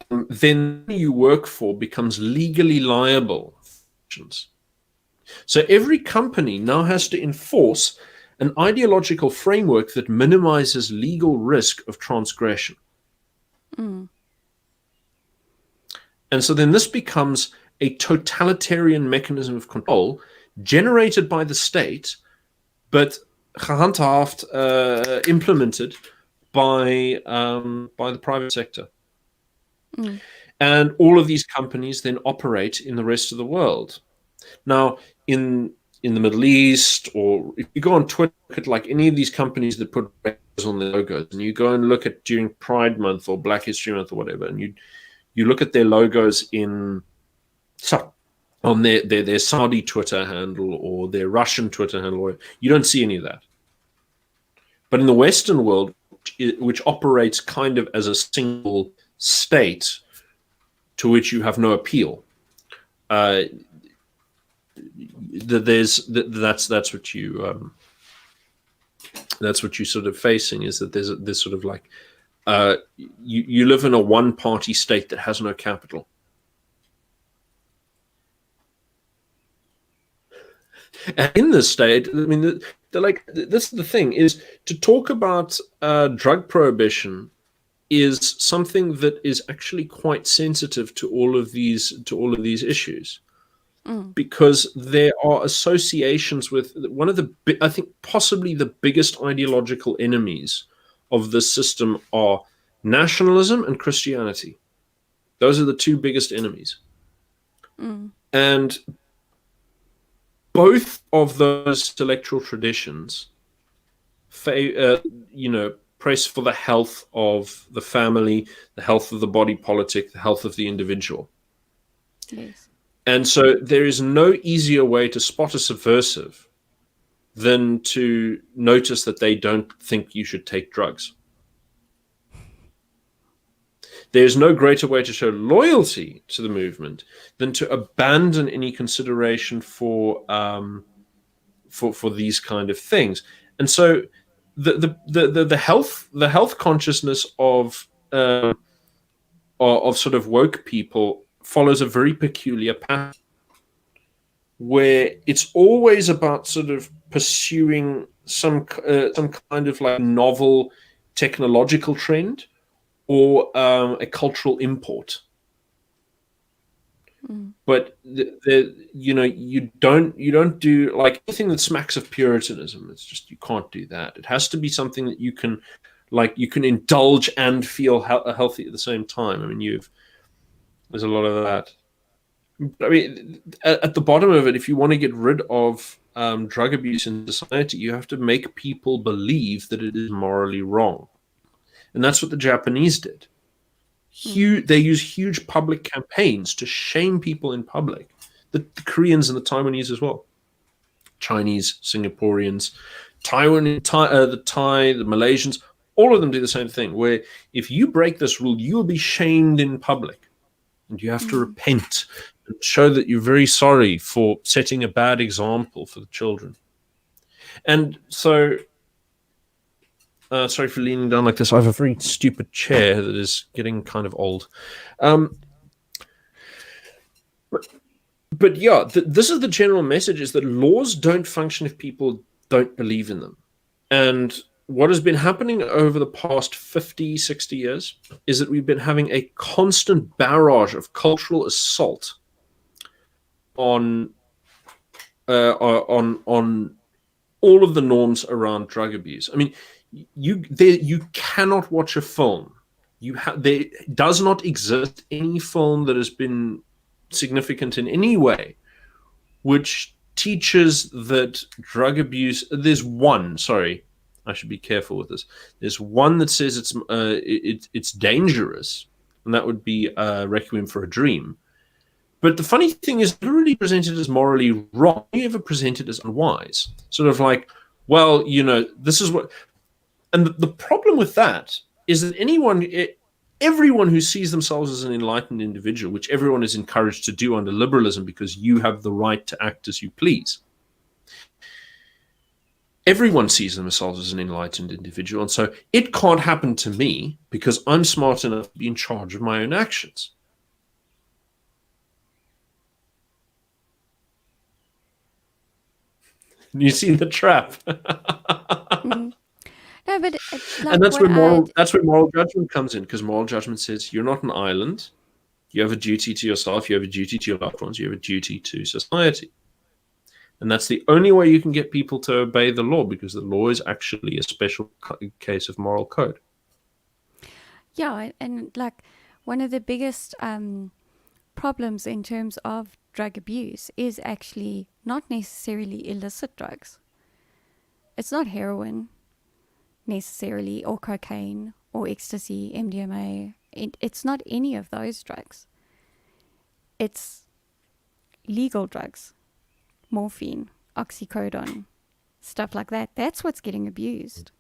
then you work for becomes legally liable. So every company now has to enforce an ideological framework that minimizes legal risk of transgression. And so then this becomes a totalitarian mechanism of control generated by the state, but implemented by the private sector. And all of these companies then operate in the rest of the world. Now, in the Middle East, or if you go on Twitter, look at like any of these companies that put on their logos, and you go and look at during Pride Month or Black History Month or whatever, and you look at their logos on their Saudi Twitter handle or their Russian Twitter handle, you don't see any of that. But in the Western world, which operates kind of as a single state to which you have no appeal, that's what you're sort of facing, is that there's this sort of like you live in a one-party state that has no capital. And in this state, I mean, this is the thing, is to talk about drug prohibition is something that is actually quite sensitive to all of these issues, because there are associations with one of the, I think, possibly the biggest ideological enemies of this system are nationalism and Christianity. Those are the two biggest enemies. And both of those intellectual traditions, press for the health of the family, the health of the body politic, the health of the individual. Yes. And so there is no easier way to spot a subversive than to notice that they don't think you should take drugs. There's no greater way to show loyalty to the movement than to abandon any consideration for these kind of things. And so the health consciousness of sort of woke people follows a very peculiar pattern, where it's always about sort of pursuing some kind of like novel technological trend or a cultural import. But you don't do like anything that smacks of Puritanism. It's just, you can't do that. It has to be something that you can indulge and feel healthy at the same time. I mean, there's a lot of that. I mean, at the bottom of it, if you want to get rid of drug abuse in society, you have to make people believe that it is morally wrong. And that's what the Japanese did. They use huge public campaigns to shame people in public. The Koreans and the Taiwanese as well. Chinese, Singaporeans, the Malaysians, all of them do the same thing, where if you break this rule, you'll be shamed in public. And you have to repent and show that you're very sorry for setting a bad example for the children. And so, sorry for leaning down like this. I have a very stupid chair that is getting kind of old. But yeah, this is the general message, is that laws don't function if people don't believe in them. And what has been happening over the past 50, 60 years is that we've been having a constant barrage of cultural assault on all of the norms around drug abuse. I mean, you cannot watch a film. There does not exist any film that has been significant in any way which teaches that drug abuse. There's one. Sorry, I should be careful with this. There's one that says it's dangerous, and that would be Requiem for a Dream. But the funny thing is, never really presented as morally wrong. You ever presented as unwise. Sort of like, well, this is what. And the problem with that is that everyone who sees themselves as an enlightened individual, which everyone is encouraged to do under liberalism because you have the right to act as you please, everyone sees themselves as an enlightened individual. And so it can't happen to me because I'm smart enough to be in charge of my own actions. You see the trap. No, but and that's where moral judgment comes in, because moral judgment says you're not an island. You have a duty to yourself. You have a duty to your loved ones. You have a duty to society. And that's the only way you can get people to obey the law, because the law is actually a special case of moral code. Yeah, and like one of the biggest problems in terms of drug abuse is actually not necessarily illicit drugs. It's not heroin necessarily, or cocaine, or ecstasy, MDMA. It's not any of those drugs. It's legal drugs, morphine, oxycodone, stuff like that. That's what's getting abused,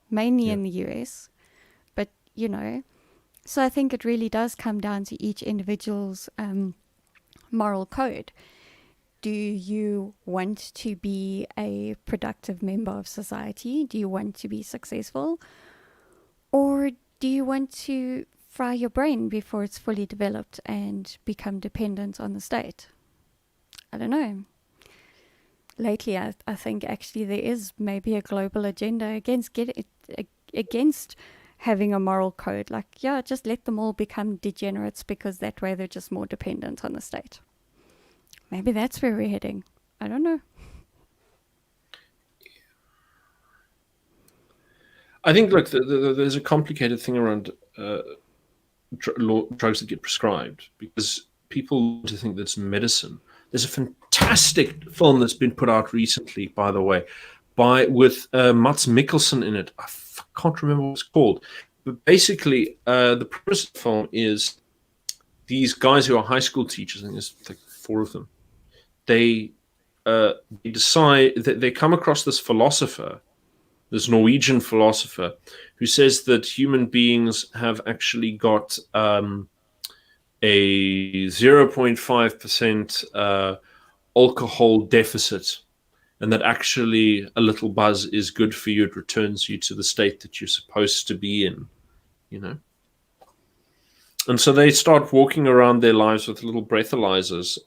mainly in the US. But, so I think it really does come down to each individual's moral code. Do you want to be a productive member of society? Do you want to be successful? Or do you want to fry your brain before it's fully developed and become dependent on the state? I don't know. Lately, I think actually there is maybe a global agenda against having a moral code. Like, just let them all become degenerates because that way they're just more dependent on the state. Maybe that's where we're heading. I don't know. I think, look, there's a complicated thing around drugs that get prescribed because people want to think that's medicine. There's a fantastic film that's been put out recently, by the way, with Mats Mikkelsen in it. I can't remember what it's called. But basically, the premise of the film is these guys who are high school teachers, I think there's like 4 of them, they decide that they come across this philosopher, this Norwegian philosopher, who says that human beings have actually got a 0.5% alcohol deficit, and that actually a little buzz is good for you. It returns you to the state that you're supposed to be in, And so they start walking around their lives with little breathalyzers,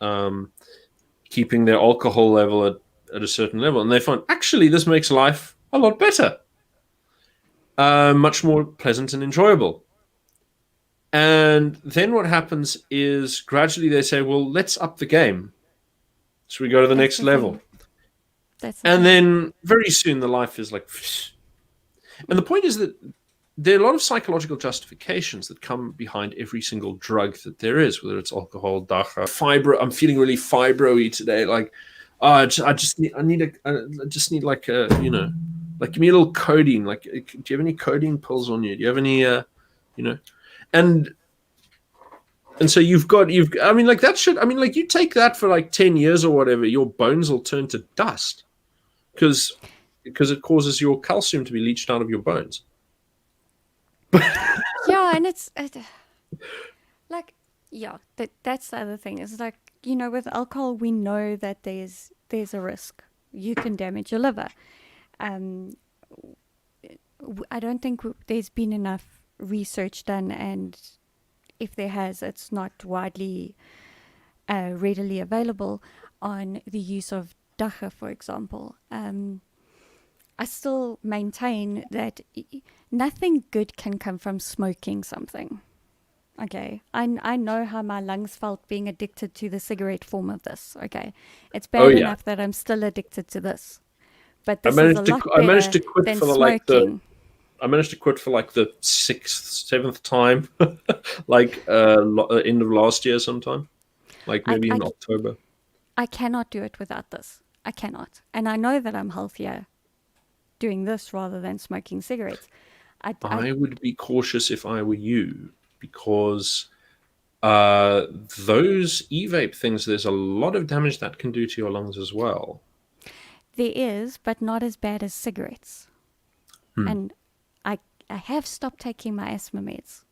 keeping their alcohol level at a certain level. And they find, actually, this makes life a lot better, much more pleasant and enjoyable. And then what happens is gradually they say, well, let's up the game. So we go to the next level. And then very soon the life is like... And the point is that there are a lot of psychological justifications that come behind every single drug that there is, whether it's alcohol, dacha, fibro. I'm feeling really fibro-y today. Like, I just need like a, like give me a little codeine. Like, do you have any codeine pills on you? Do you have any, and so you take that for like 10 years or whatever, your bones will turn to dust because it causes your calcium to be leached out of your bones. And it's like, that's the other thing. It's like, with alcohol, we know that there's a risk. You can damage your liver. I don't think there's been enough research done, and if there has, it's not widely readily available on the use of dacha, for example. I still maintain that nothing good can come from smoking something. Okay, I know how my lungs felt being addicted to the cigarette form of this. Okay, it's bad enough that I'm still addicted to this, but this is a lot better than smoking. I managed to quit for like the 6th, 7th time, like end of last year sometime, like maybe in October. I cannot do it without this. I cannot, and I know that I'm healthier doing this rather than smoking cigarettes. I would be cautious if I were you, because those e-vape things, there's a lot of damage that can do to your lungs as well. There is, but not as bad as cigarettes. And I have stopped taking my asthma meds,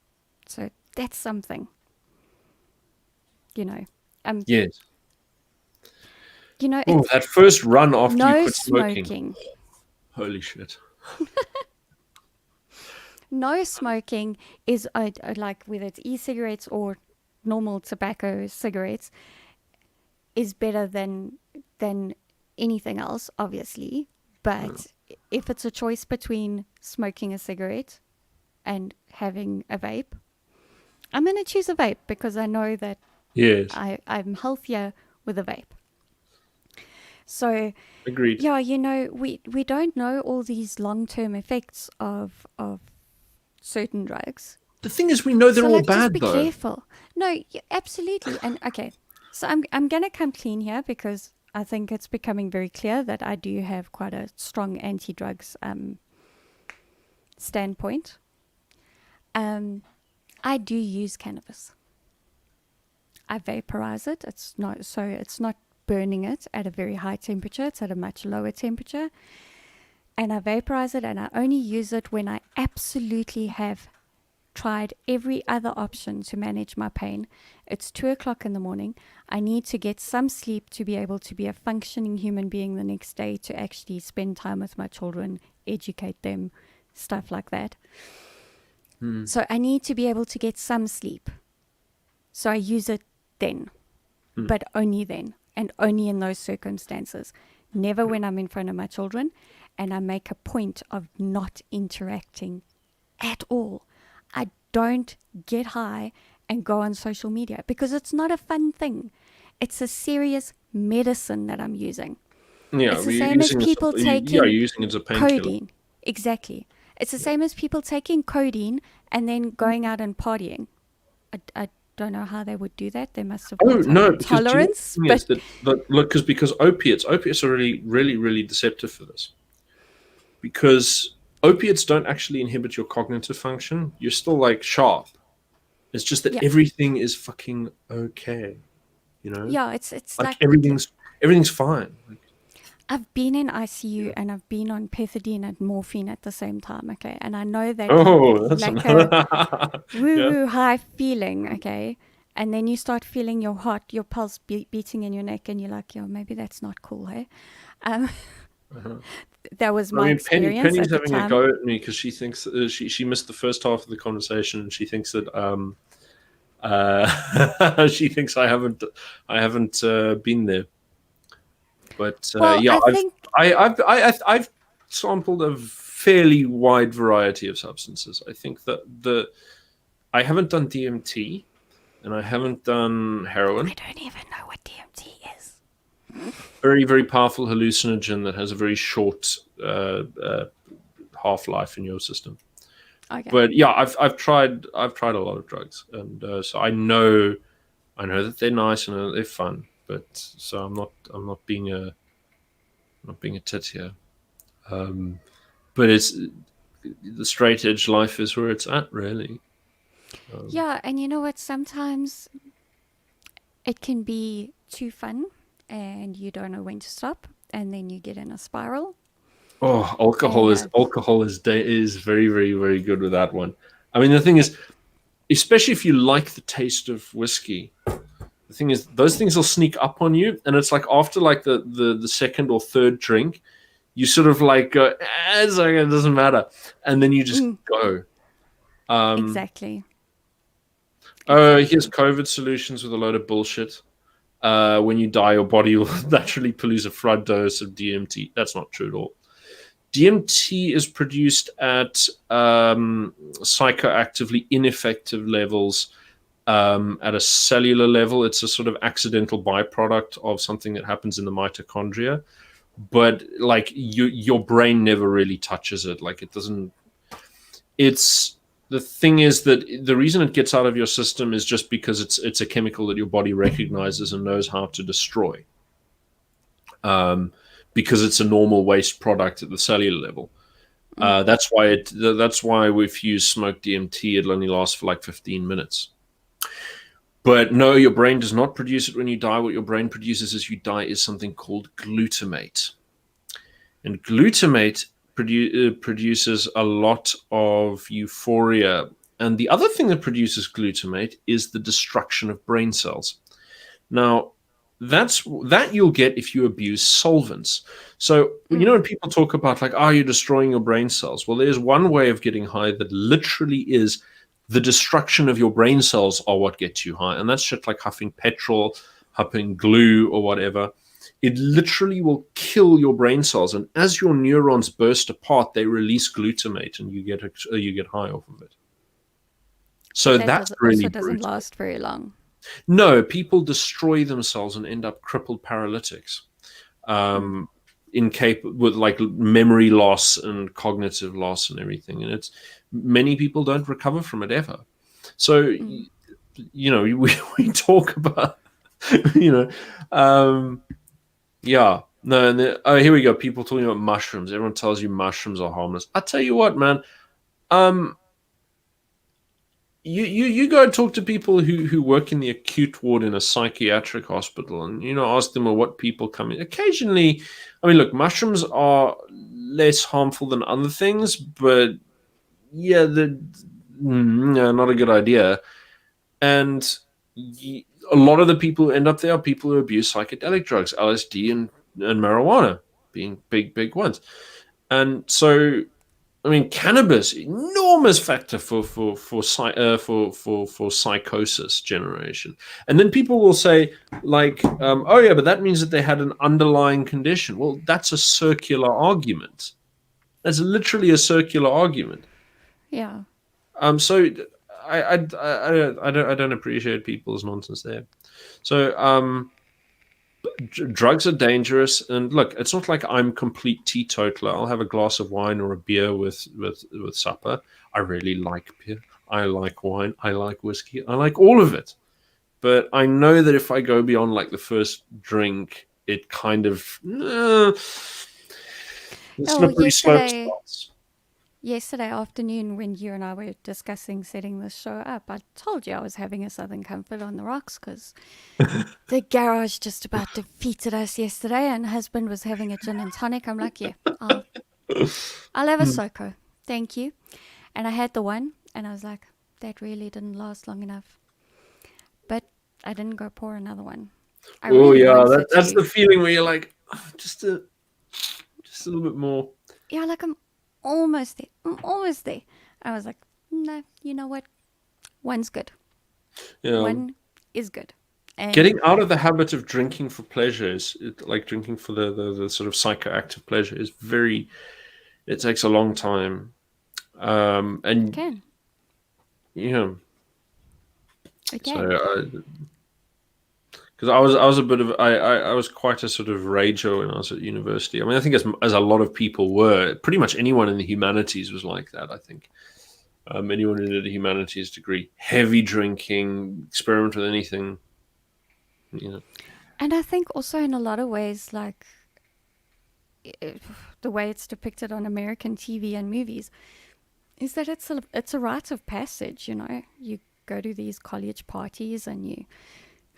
so that's something. Yes. That first run after you quit smoking. Holy shit. No smoking is like, whether it's e-cigarettes or normal tobacco cigarettes, is better than anything else, obviously. But if it's a choice between smoking a cigarette and having a vape, I'm going to choose a vape because I know that I'm healthier with a vape. So, agreed. Yeah, we don't know all these long-term effects of certain drugs. The thing is, we know they're So, all like, just bad, be though. careful. No, absolutely. And okay, so I'm gonna come clean here because I think it's becoming very clear that I do have quite a strong anti-drugs standpoint. I do use cannabis. I vaporize it. It's not burning it at a very high temperature. It's at a much lower temperature. And I vaporize it, and I only use it when I absolutely have tried every other option to manage my pain. It's 2 o'clock in the morning. I need to get some sleep to be able to be a functioning human being the next day, to actually spend time with my children, educate them, stuff like that. So I need to be able to get some sleep. So I use it then, but only then, and only in those circumstances. Never when I'm in front of my children, and I make a point of not interacting at all. I don't get high and go on social media because it's not a fun thing. It's a serious medicine that I'm using. Yeah, It's the same as people taking using it as a painkiller. codeine. Exactly. It's the same as people taking codeine and then going out and partying. I don't know how they would do that. They must have built up tolerance. Because opiates are really, really, really deceptive for this. Because opiates don't actually inhibit your cognitive function. You're still like sharp. It's just that everything is fucking okay. You know? Yeah, it's like everything's fine. Like, I've been in ICU and I've been on pethidine and morphine at the same time, okay? And I know that that's like a woo-woo high feeling, okay? And then you start feeling your heart, your pulse beating in your neck, and you're like, yo, maybe that's not cool, hey? That was my experience. Penny's having a go at me because she thinks she missed the first half of the conversation, and she thinks that she thinks I haven't been there. But I've sampled a fairly wide variety of substances. I think that I haven't done DMT, and I haven't done heroin. I don't even know what DMT is. Very, very powerful hallucinogen that has a very short half-life in your system. Okay. But yeah, I've tried a lot of drugs, and so I know that they're nice and they're fun. But so I'm not being a tit here. But it's the straight edge life is where it's at, really. Yeah, and you know what? Sometimes it can be too fun, and you don't know when to stop, and then you get in a spiral. Oh, alcohol is very, very, very good with that one. I mean, the thing is, especially if you like the taste of whiskey, the thing is, those things will sneak up on you, and it's like after like the second or third drink, you sort of like go, it's like, it doesn't matter, and then you just go. Exactly. Here's COVID solutions with a load of bullshit. When you die, your body will naturally produce a flood dose of DMT. That's not true at all. DMT is produced at psychoactively ineffective levels at a cellular level. It's a sort of accidental byproduct of something that happens in the mitochondria. But like your brain never really touches it. Like it doesn't. The thing is that the reason it gets out of your system is just because it's a chemical that your body recognizes and knows how to destroy. Because it's a normal waste product at the cellular level. That's why if you smoke DMT, it'll only last for like 15 minutes. But no, your brain does not produce it when you die. What your brain produces as you die is something called glutamate. And glutamate produces a lot of euphoria. And the other thing that produces glutamate is the destruction of brain cells. Now, that you'll get if you abuse solvents. So, you know, when people talk about like, you're destroying your brain cells. Well, there's one way of getting high that literally is the destruction of your brain cells are what gets you high. And that's shit like huffing petrol, huffing glue or whatever. It literally will kill your brain cells. And as your neurons burst apart, they release glutamate and you get high off of it. So that's really brutal. Doesn't last very long. No, people destroy themselves and end up crippled paralytics, with like memory loss and cognitive loss and everything. And many people don't recover from it ever. So, Mm. we talk about, you know, yeah. No, and here we go. People talking about mushrooms. Everyone tells you mushrooms are harmless. I tell you what, man. Um, you go and talk to people who work in the acute ward in a psychiatric hospital, and ask them, well, what people come in. Occasionally, I mean, look, mushrooms are less harmful than other things, but yeah, no, not a good idea. And a lot of the people who end up there are people who abuse psychedelic drugs, LSD and marijuana being big ones. And so, I mean, cannabis, enormous factor for psychosis generation. And then people will say, like, oh yeah, but that means that they had an underlying condition. Well, that's a circular argument. That's literally a circular argument. Yeah. So I don't appreciate people's nonsense there. So drugs are dangerous, and look, it's not like I'm complete teetotaler. I'll have a glass of wine or a beer with supper. I really like beer. I like wine. I like whiskey. I like all of it. But I know that if I go beyond like the first drink, it kind of it's Oh, slippery slope starts. yesterday afternoon when you and I were discussing setting this show up, I told you I was having a Southern Comfort on the rocks because the garage just about defeated us yesterday, and husband was having a gin and tonic. I'm like, yeah, I'll have a SoCo. Thank you. And I had the one, and I was like, that really didn't last long enough. But I didn't go pour another one. I Oh really yeah, wanted that's to. the feeling where you're like, "Oh, just a little bit more." Yeah, like I'm almost there. I'm almost there. I was like, no, you know what? One's good. Yeah. One is good. And Getting out of the habit of drinking for pleasure like drinking for the sort of psychoactive pleasure is it takes a long time. it And can. yeah, It can. so because I was a bit of I was quite a sort of rager when I was at university. I mean, I think as a lot of people were, pretty much anyone in the humanities was like that. I think anyone who did a humanities degree, heavy drinking, experiment with anything, you know. And I think also in a lot of ways, like the way it's depicted on American TV and movies, is that it's a rite of passage. You go to these college parties and you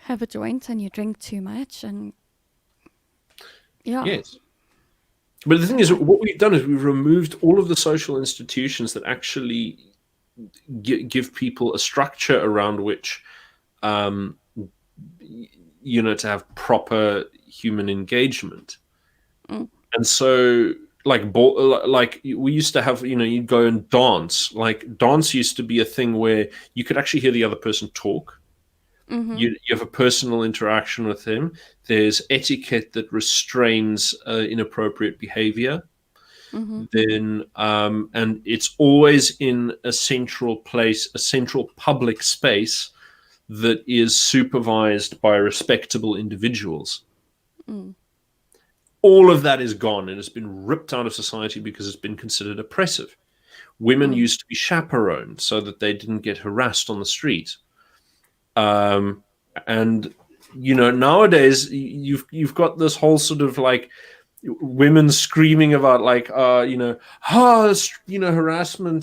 have a joint and you drink too much, and yeah. Yes. But the thing is, what we've done is we've removed all of the social institutions that actually give people a structure around which, to have proper human engagement. Mm. And so, like we used to have, you'd go and dance. Like dance used to be a thing where you could actually hear the other person talk. Mm-hmm. You have a personal interaction with him. There's etiquette that restrains inappropriate behavior. Mm-hmm. Then and it's always in a central place, a central public space that is supervised by respectable individuals. Mm. All of that is gone and has been ripped out of society because it's been considered oppressive. Women Mm. used to be chaperoned so that they didn't get harassed on the street. And nowadays you've got this whole sort of like women screaming about like harassment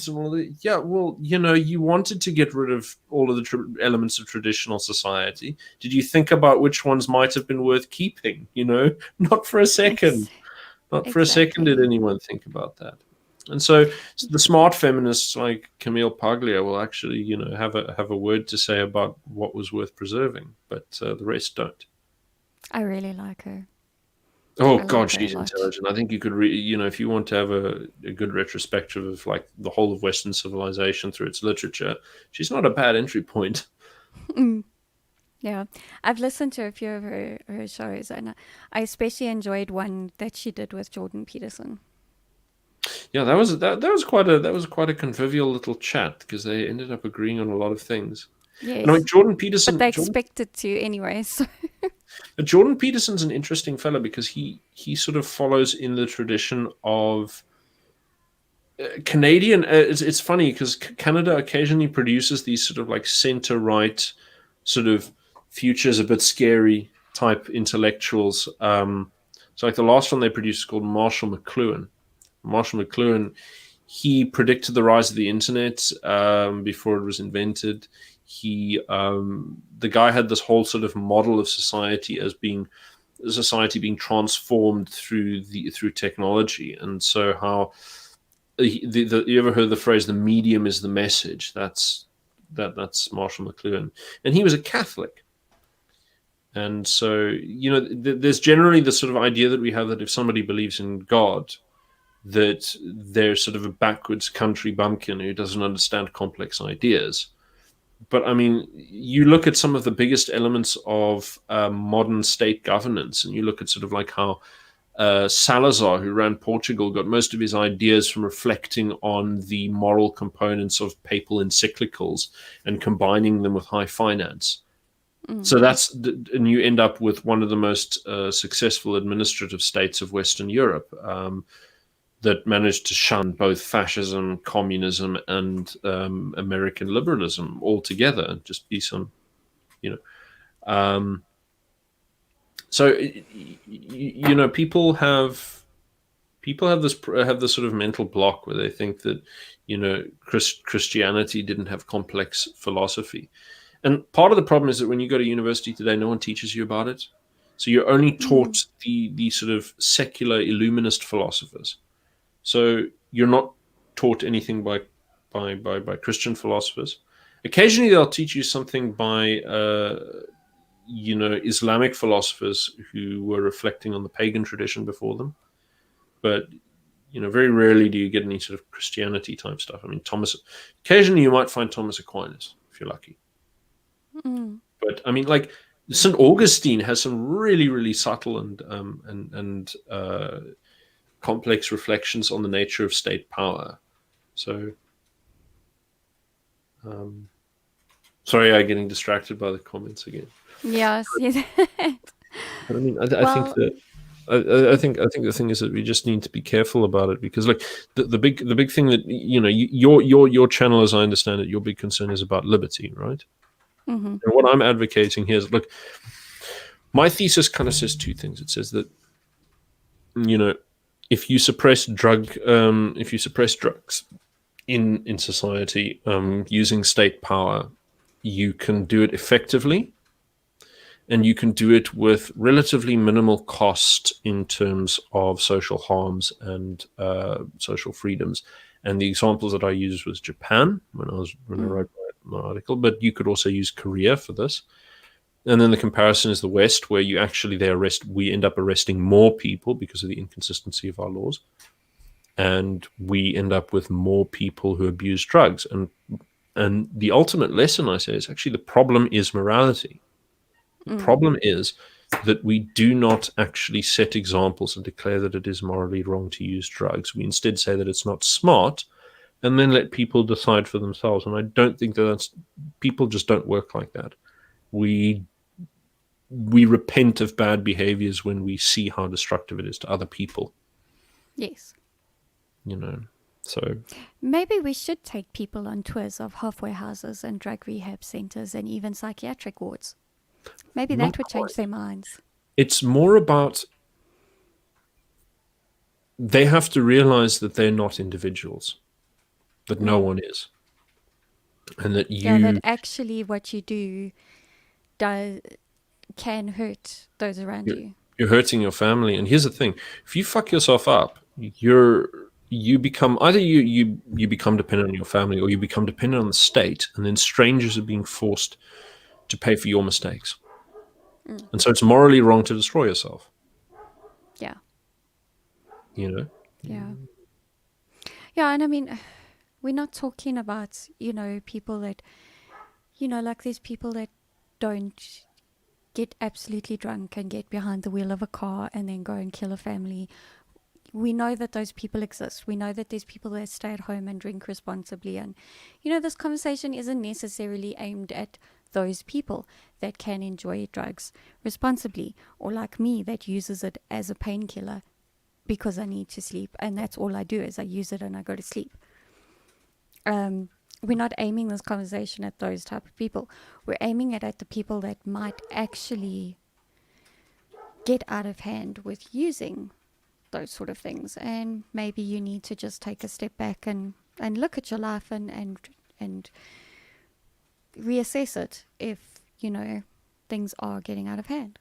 and all that. Yeah, well, you wanted to get rid of all of the elements of traditional society. Did you think about which ones might have been worth keeping? Not for a second. Not for a second did Exactly. anyone think about that. And so the smart feminists like Camille Paglia will actually, have a word to say about what was worth preserving, but the rest don't. I really like her. Oh I like God, her a she's lot. intelligent. I think you could, if you want to have a good retrospective of like the whole of Western civilization through its literature, she's not a bad entry point. Mm. Yeah, I've listened to a few of her shows, and I especially enjoyed one that she did with Jordan Peterson. Yeah, that was quite a convivial little chat because they ended up agreeing on a lot of things. And I mean, Yes, Jordan but Peterson, they Jordan expected to anyway. So Jordan Peterson's an interesting fellow because he sort of follows in the tradition of Canadian, it's funny because Canada occasionally produces these sort of like center right, sort of futures a bit scary type intellectuals. So like the last one they produced is called Marshall McLuhan. Marshall McLuhan, he predicted the rise of the internet before it was invented. The guy had this whole sort of model of society as being transformed through technology, and so how you ever heard the phrase "the medium is the message"? That's Marshall McLuhan, and he was a Catholic. And so, there's generally the sort of idea that we have that if somebody believes in God, that they're sort of a backwards country bumpkin who doesn't understand complex ideas. But I mean, you look at some of the biggest elements of modern state governance, and you look at sort of like how Salazar, who ran Portugal, got most of his ideas from reflecting on the moral components of papal encyclicals and combining them with high finance. So and you end up with one of the most successful administrative states of Western Europe that managed to shun both fascism, communism, and American liberalism all together, and just be some, So people have this sort of mental block where they think that Christianity didn't have complex philosophy. And part of the problem is that when you go to university today, no one teaches you about it. So you're only taught the sort of secular Illuminist philosophers. So you're not taught anything by Christian philosophers. Occasionally they'll teach you something by Islamic philosophers who were reflecting on the pagan tradition before them. But very rarely do you get any sort of Christianity type stuff. I mean, occasionally you might find Thomas Aquinas if you're lucky. But I mean, like St. Augustine has some really, really subtle and complex reflections on the nature of state power. So, sorry, I'm getting distracted by the comments again. Yes. But I mean, I think that I think the thing is that we just need to be careful about it, because like the big thing that your channel, as I understand it, your big concern is about liberty, right? And what I'm advocating here is, look, my thesis kind of says two things. It says that if you suppress drugs in society using state power, you can do it effectively, and you can do it with relatively minimal cost in terms of social harms and social freedoms. And the examples that I used was Japan when I wrote my article, but you could also use Korea for this. And then the comparison is the West, where we end up arresting more people because of the inconsistency of our laws, and we end up with more people who abuse drugs. And the ultimate lesson, I say, is actually the problem is morality. The problem is that we do not actually set examples and declare that it is morally wrong to use drugs. We instead say that it's not smart, and then let people decide for themselves. And I don't think people just don't work like that. We repent of bad behaviors when we see how destructive it is to other people. Yes. So maybe we should take people on tours of halfway houses and drug rehab centers and even psychiatric wards. Maybe that would change their minds. It's more about they have to realize that they're not individuals, that no one is, and that that actually what you do can hurt those around you. You're hurting your family. And here's the thing: if you fuck yourself up, you become either you become dependent on your family, or you become dependent on the state, and then strangers are being forced to pay for your mistakes. And so it's morally wrong to destroy yourself. Yeah. Yeah. Yeah, and I mean, we're not talking about, people that, like these people that don't get absolutely drunk and get behind the wheel of a car and then go and kill a family. We know that those people exist. We know that there's people that stay at home and drink responsibly. And, this conversation isn't necessarily aimed at those people that can enjoy drugs responsibly, or like me, that uses it as a painkiller because I need to sleep, and that's all I do is I use it and I go to sleep. We're not aiming this conversation at those type of people. We're aiming it at the people that might actually get out of hand with using those sort of things, and maybe you need to just take a step back and look at your life and reassess it if things are getting out of hand.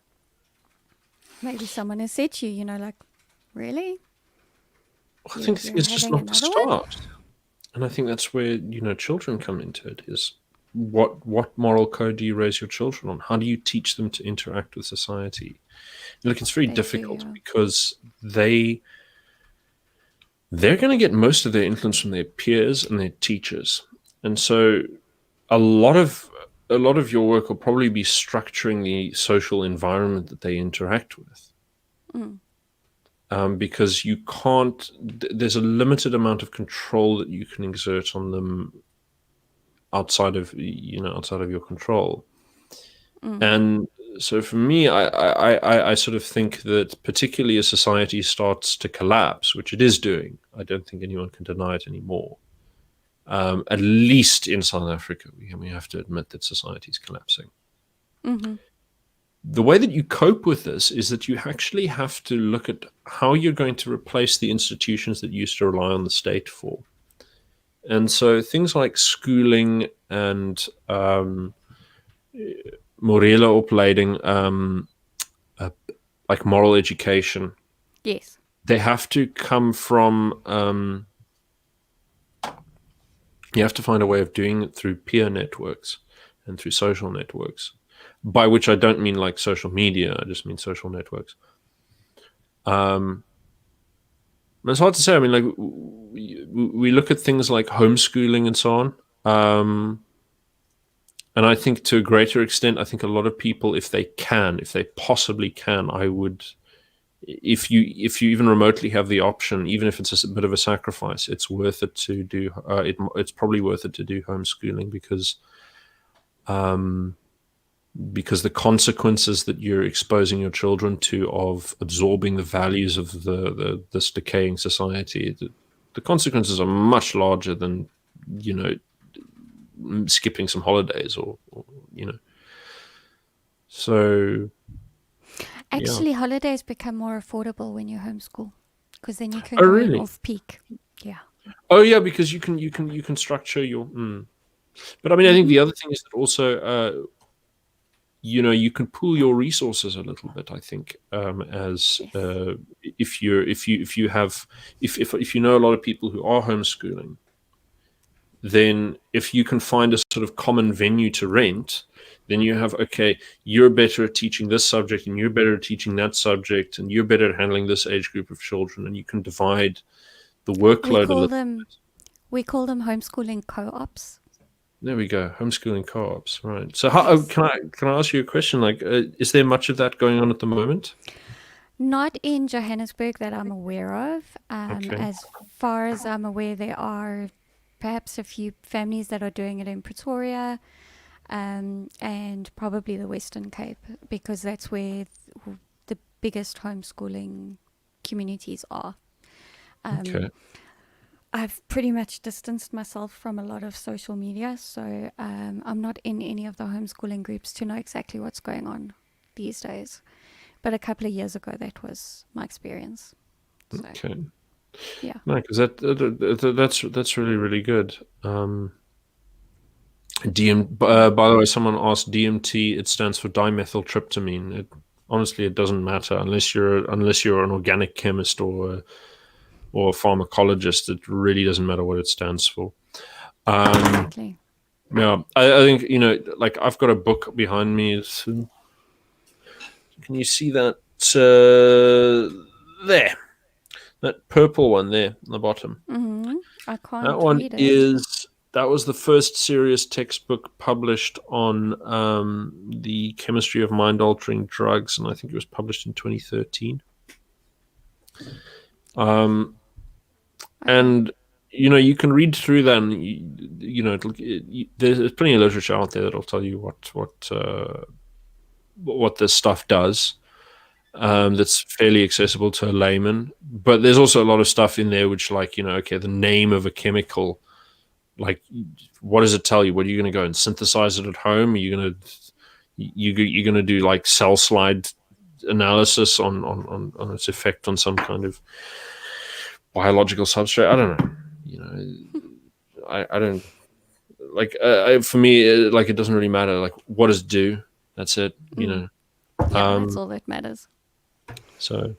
Maybe someone has said to you, like, really? I think it's just not the another one? start. And I think that's where, children come into it, is what moral code do you raise your children on? How do you teach them to interact with society? Look, it's very difficult because they're going to get most of their influence from their peers and their teachers. And so a lot of your work will probably be structuring the social environment that they interact with. Because you can't, there's a limited amount of control that you can exert on them outside of your control. And so for me, I sort of think that particularly as society starts to collapse, which it is doing, I don't think anyone can deny it anymore. At least in South Africa, we have to admit that society is collapsing. The way that you cope with this is that you actually have to look at how you're going to replace the institutions that you used to rely on the state for. And so things like schooling and morele opleiding, like moral education. Yes. They have to come from, you have to find a way of doing it through peer networks and through social networks, by which I don't mean like social media, I just mean social networks. It's hard to say. I mean, like, we look at things like homeschooling and so on. And I think to a greater extent, I think a lot of people, if they possibly can, I would, if you even remotely have the option, even if it's a bit of a sacrifice, it's worth it to do. It's probably worth it to do homeschooling because the consequences that you're exposing your children to of absorbing the values of this decaying society, the consequences are much larger than skipping some holidays or so. Actually, holidays become more affordable when you homeschool, because then you can go in off peak. Yeah. Oh yeah, because you can structure your. But I mean, I think the other thing is that also, you can pool your resources a little bit. I think as yes. If you know a lot of people who are homeschooling, then if you can find a sort of common venue to rent, then you have, okay, you're better at teaching this subject and you're better at teaching that subject and you're better at handling this age group of children, and you can divide the workload a little bit. We call them homeschooling co-ops. There we go, homeschooling co-ops, right? So how can I ask you a question? Like, is there much of that going on at the moment? Not in Johannesburg that I'm aware of. Okay. As far as I'm aware, there are perhaps a few families that are doing it in Pretoria, and probably the Western Cape, because that's where the biggest homeschooling communities are. Okay. I've pretty much distanced myself from a lot of social media, so I'm not in any of the homeschooling groups to know exactly what's going on these days. But a couple of years ago, that was my experience. So, okay. Yeah. No, because that's really, really good. By the way, someone asked DMT. It stands for dimethyltryptamine. Honestly, it doesn't matter unless you're an organic chemist or a pharmacologist. It really doesn't matter what it stands for. Exactly. Yeah, I think like I've got a book behind me. Can you see that there? That purple one there on the bottom. Mm-hmm. I can't that one read it. That was the first serious textbook published on the chemistry of mind-altering drugs, and I think it was published in 2013. And you can read through that, and there's plenty of literature out there that'll tell you what this stuff does. that's fairly accessible to a layman. But there's also a lot of stuff in there which, like, okay, the name of a chemical, like, what does it tell you? What are you going to go and synthesize it at home? Are you going to you're going to do like cell slide analysis on its effect on some kind of biological substrate? I don't know. I don't like. For me, like, it doesn't really matter. Like, what does it do? That's it. Yeah, that's all that matters. So.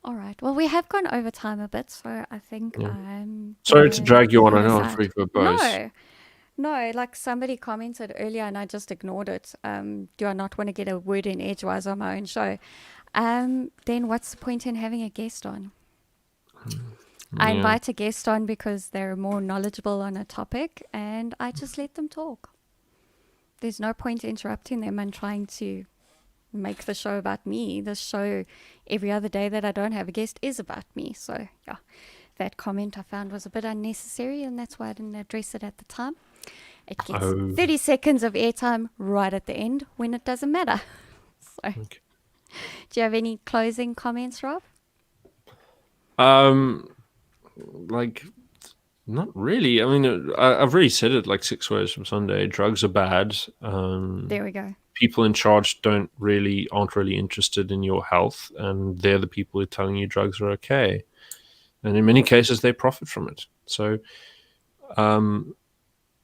All right. Well, we have gone over time a bit, so I think I'm Sorry to drag you on. I know I'm aside. free for both. No, like somebody commented earlier and I just ignored it. Do I not want to get a word in edgewise on my own show? Then what's the point in having a guest on? I invite a guest on because they're more knowledgeable on a topic and I just let them talk. There's no point interrupting them and trying to make the show about me. The show every other day that I don't have a guest is about me. So, yeah, that comment I found was a bit unnecessary and that's why I didn't address it at the time. It gets 30 seconds of airtime right at the end when it doesn't matter. So, okay. Do you have any closing comments, Rob? Like, not really. I mean, I've already said it like 6 ways from Sunday. Drugs are bad. There we go. People in charge aren't really interested in your health, and they're the people who are telling you drugs are okay. And in many cases, they profit from it. So,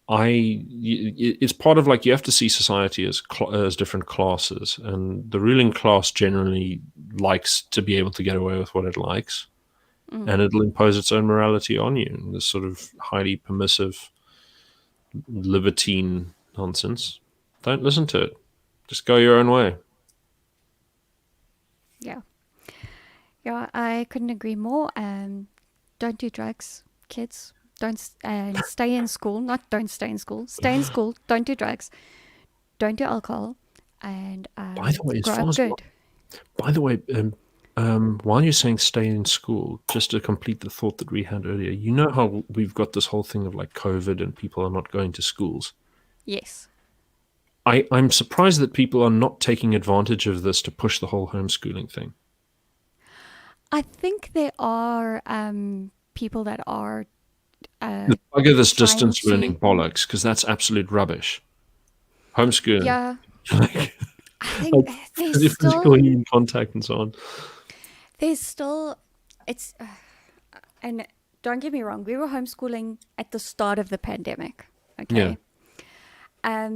it's part of, like, you have to see society as different classes, and the ruling class generally likes to be able to get away with what it likes, and it'll impose its own morality on you. And this sort of highly permissive, libertine nonsense, don't listen to it. Just go your own way. Yeah, I couldn't agree more. Don't do drugs, kids. Don't stay in school. Don't stay in school. Stay in school. Don't do drugs. Don't do alcohol. And by the way, grow up good. By the way, while you're saying stay in school, just to complete the thought that we had earlier, you know how we've got this whole thing of like COVID and people are not going to schools? Yes. I'm surprised that people are not taking advantage of this to push the whole homeschooling thing. I think there are people that are bugger this distance learning bollocks, because that's absolute rubbish. Homeschooling. Yeah. I think there's still physically in contact and so on. There's still it's and don't get me wrong, we were homeschooling at the start of the pandemic. Okay. Yeah.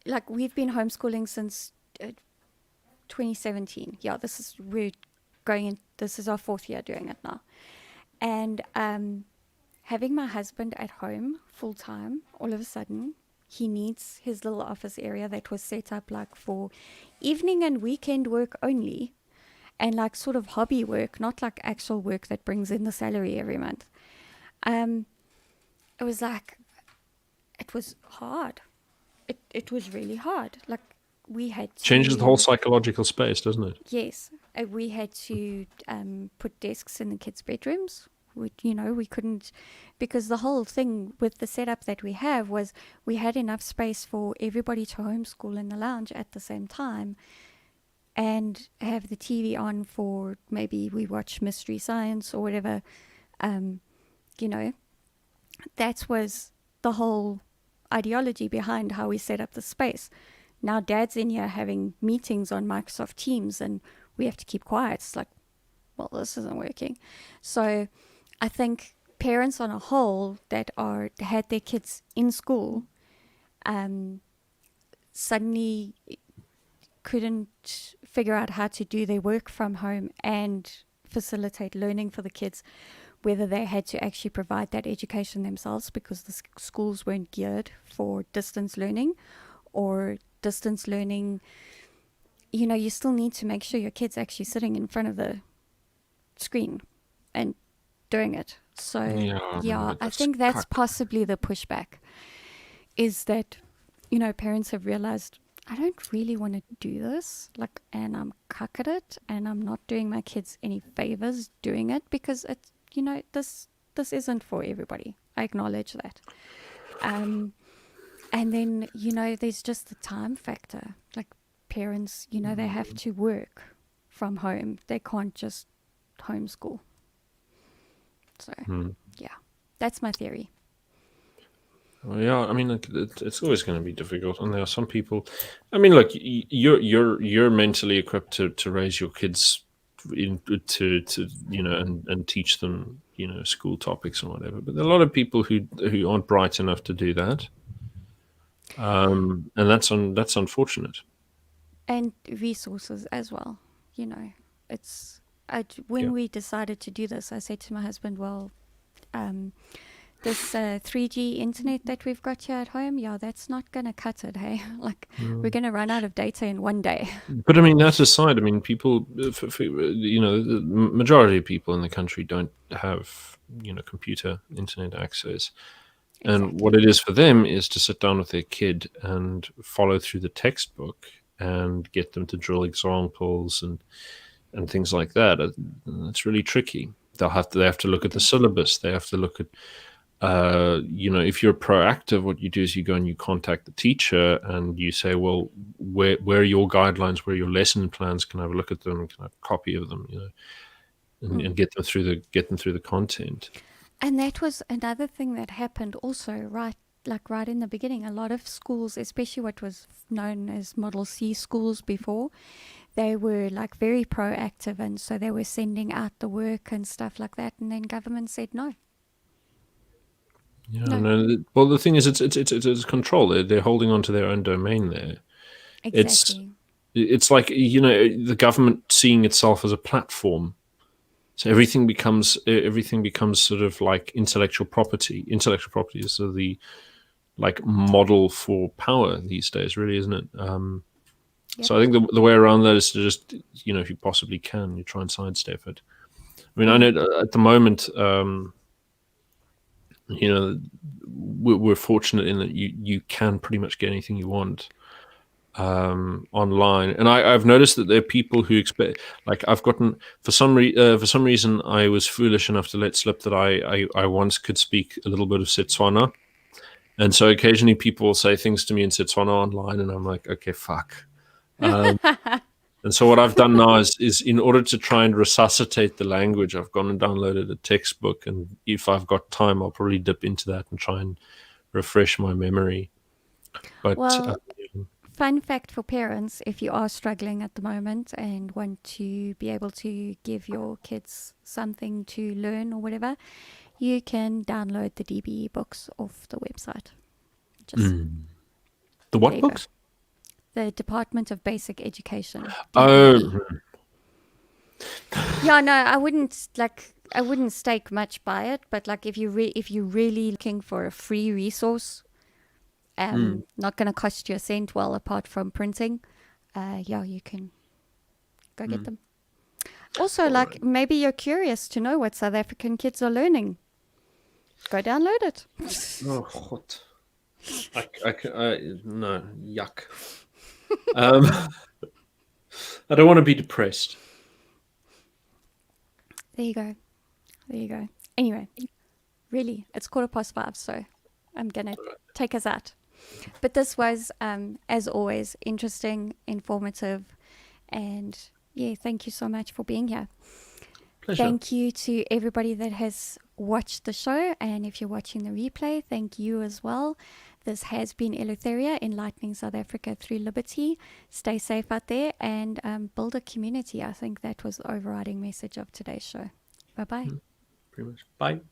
Like we've been homeschooling since 2017. Yeah, this is our 4th year doing it now. And having my husband at home full time, all of a sudden, he needs his little office area that was set up like for evening and weekend work only, and like sort of hobby work, not like actual work that brings in the salary every month. It was like, it was hard. It was really hard. Like we had to... Changes the whole psychological space, doesn't it? Yes. We had to put desks in the kids' bedrooms. We couldn't, because the whole thing with the setup that we have was we had enough space for everybody to homeschool in the lounge at the same time and have the TV on for maybe we watch Mystery Science or whatever. That was the whole ideology behind how we set up the space. Now Dad's in here having meetings on Microsoft Teams and we have to keep quiet. It's like, well, this isn't working. So I think parents on a whole that had their kids in school suddenly couldn't figure out how to do their work from home and facilitate learning for the kids, whether they had to actually provide that education themselves because the schools weren't geared for distance learning, or distance learning, you still need to make sure your kid's actually sitting in front of the screen and doing it. So I think that's possibly the pushback, is that parents have realized I don't really want to do this, and I'm cuck at it, and I'm not doing my kids any favors doing it because it's this isn't for everybody. I acknowledge that. And then there's just the time factor. Like parents, they have to work from home. They can't just homeschool. So, yeah, that's my theory. Well, yeah, I mean, like, it's always going to be difficult, and there are some people. I mean, look, you're mentally equipped to raise your kids to and teach them school topics and whatever. But there are a lot of people who aren't bright enough to do that, and that's unfortunate. And resources as well. It's when we decided to do this, I said to my husband, well, this 3G internet that we've got here at home, that's not going to cut it, hey? Like, we're going to run out of data in one day. But I mean, that aside, I mean, people, the majority of people in the country don't have, computer internet access. Exactly. And what it is for them is to sit down with their kid and follow through the textbook and get them to drill examples and things like that. It's really tricky. They have to look at the syllabus. They have to look at, if you're proactive, what you do is you go and you contact the teacher and you say, well, where are your guidelines? Where are your lesson plans? Can I have a look at them? Can I have a copy of them? And get them through the content. And that was another thing that happened also, right in the beginning. A lot of schools, especially what was known as Model C schools before, they were like very proactive, and so they were sending out the work and stuff like that, and then government said no. Yeah, no. Well, the thing is, it's control. They're holding on to their own domain there. Exactly. It's like the government seeing itself as a platform. So everything becomes sort of like intellectual property. Intellectual property is sort of the like model for power these days, really, isn't it? Yep. So I think the way around that is to just if you possibly can, you try and sidestep it. I mean, I know at the moment, we're fortunate in that you can pretty much get anything you want online, and I've noticed that there are people who expect, like, I've gotten for some reason I was foolish enough to let slip that I once could speak a little bit of Setswana, and so occasionally people will say things to me in Setswana online, and I'm like, okay, fuck. And so what I've done now is in order to try and resuscitate the language, I've gone and downloaded a textbook, and if I've got time, I'll probably dip into that and try and refresh my memory. But fun fact for parents, if you are struggling at the moment and want to be able to give your kids something to learn or whatever, you can download the DBE books off the website. The what books? The Department of Basic Education. DBE. Oh. Yeah, no, I wouldn't stake much by it, but like if you're really looking for a free resource, not going to cost you a cent, well, apart from printing, you can go get them. Also, maybe you're curious to know what South African kids are learning. Go download it. Oh, hot. No, yuck. I don't want to be depressed. There you go. Anyway, really, it's 5:15, so I'm going to take us out. But this was, as always, interesting, informative, and thank you so much for being here. Pleasure. Thank you to everybody that has watched the show, and if you're watching the replay, thank you as well. This has been Eleutheria, enlightening South Africa through liberty. Stay safe out there and build a community. I think that was the overriding message of today's show. Bye-bye. Pretty much. Bye.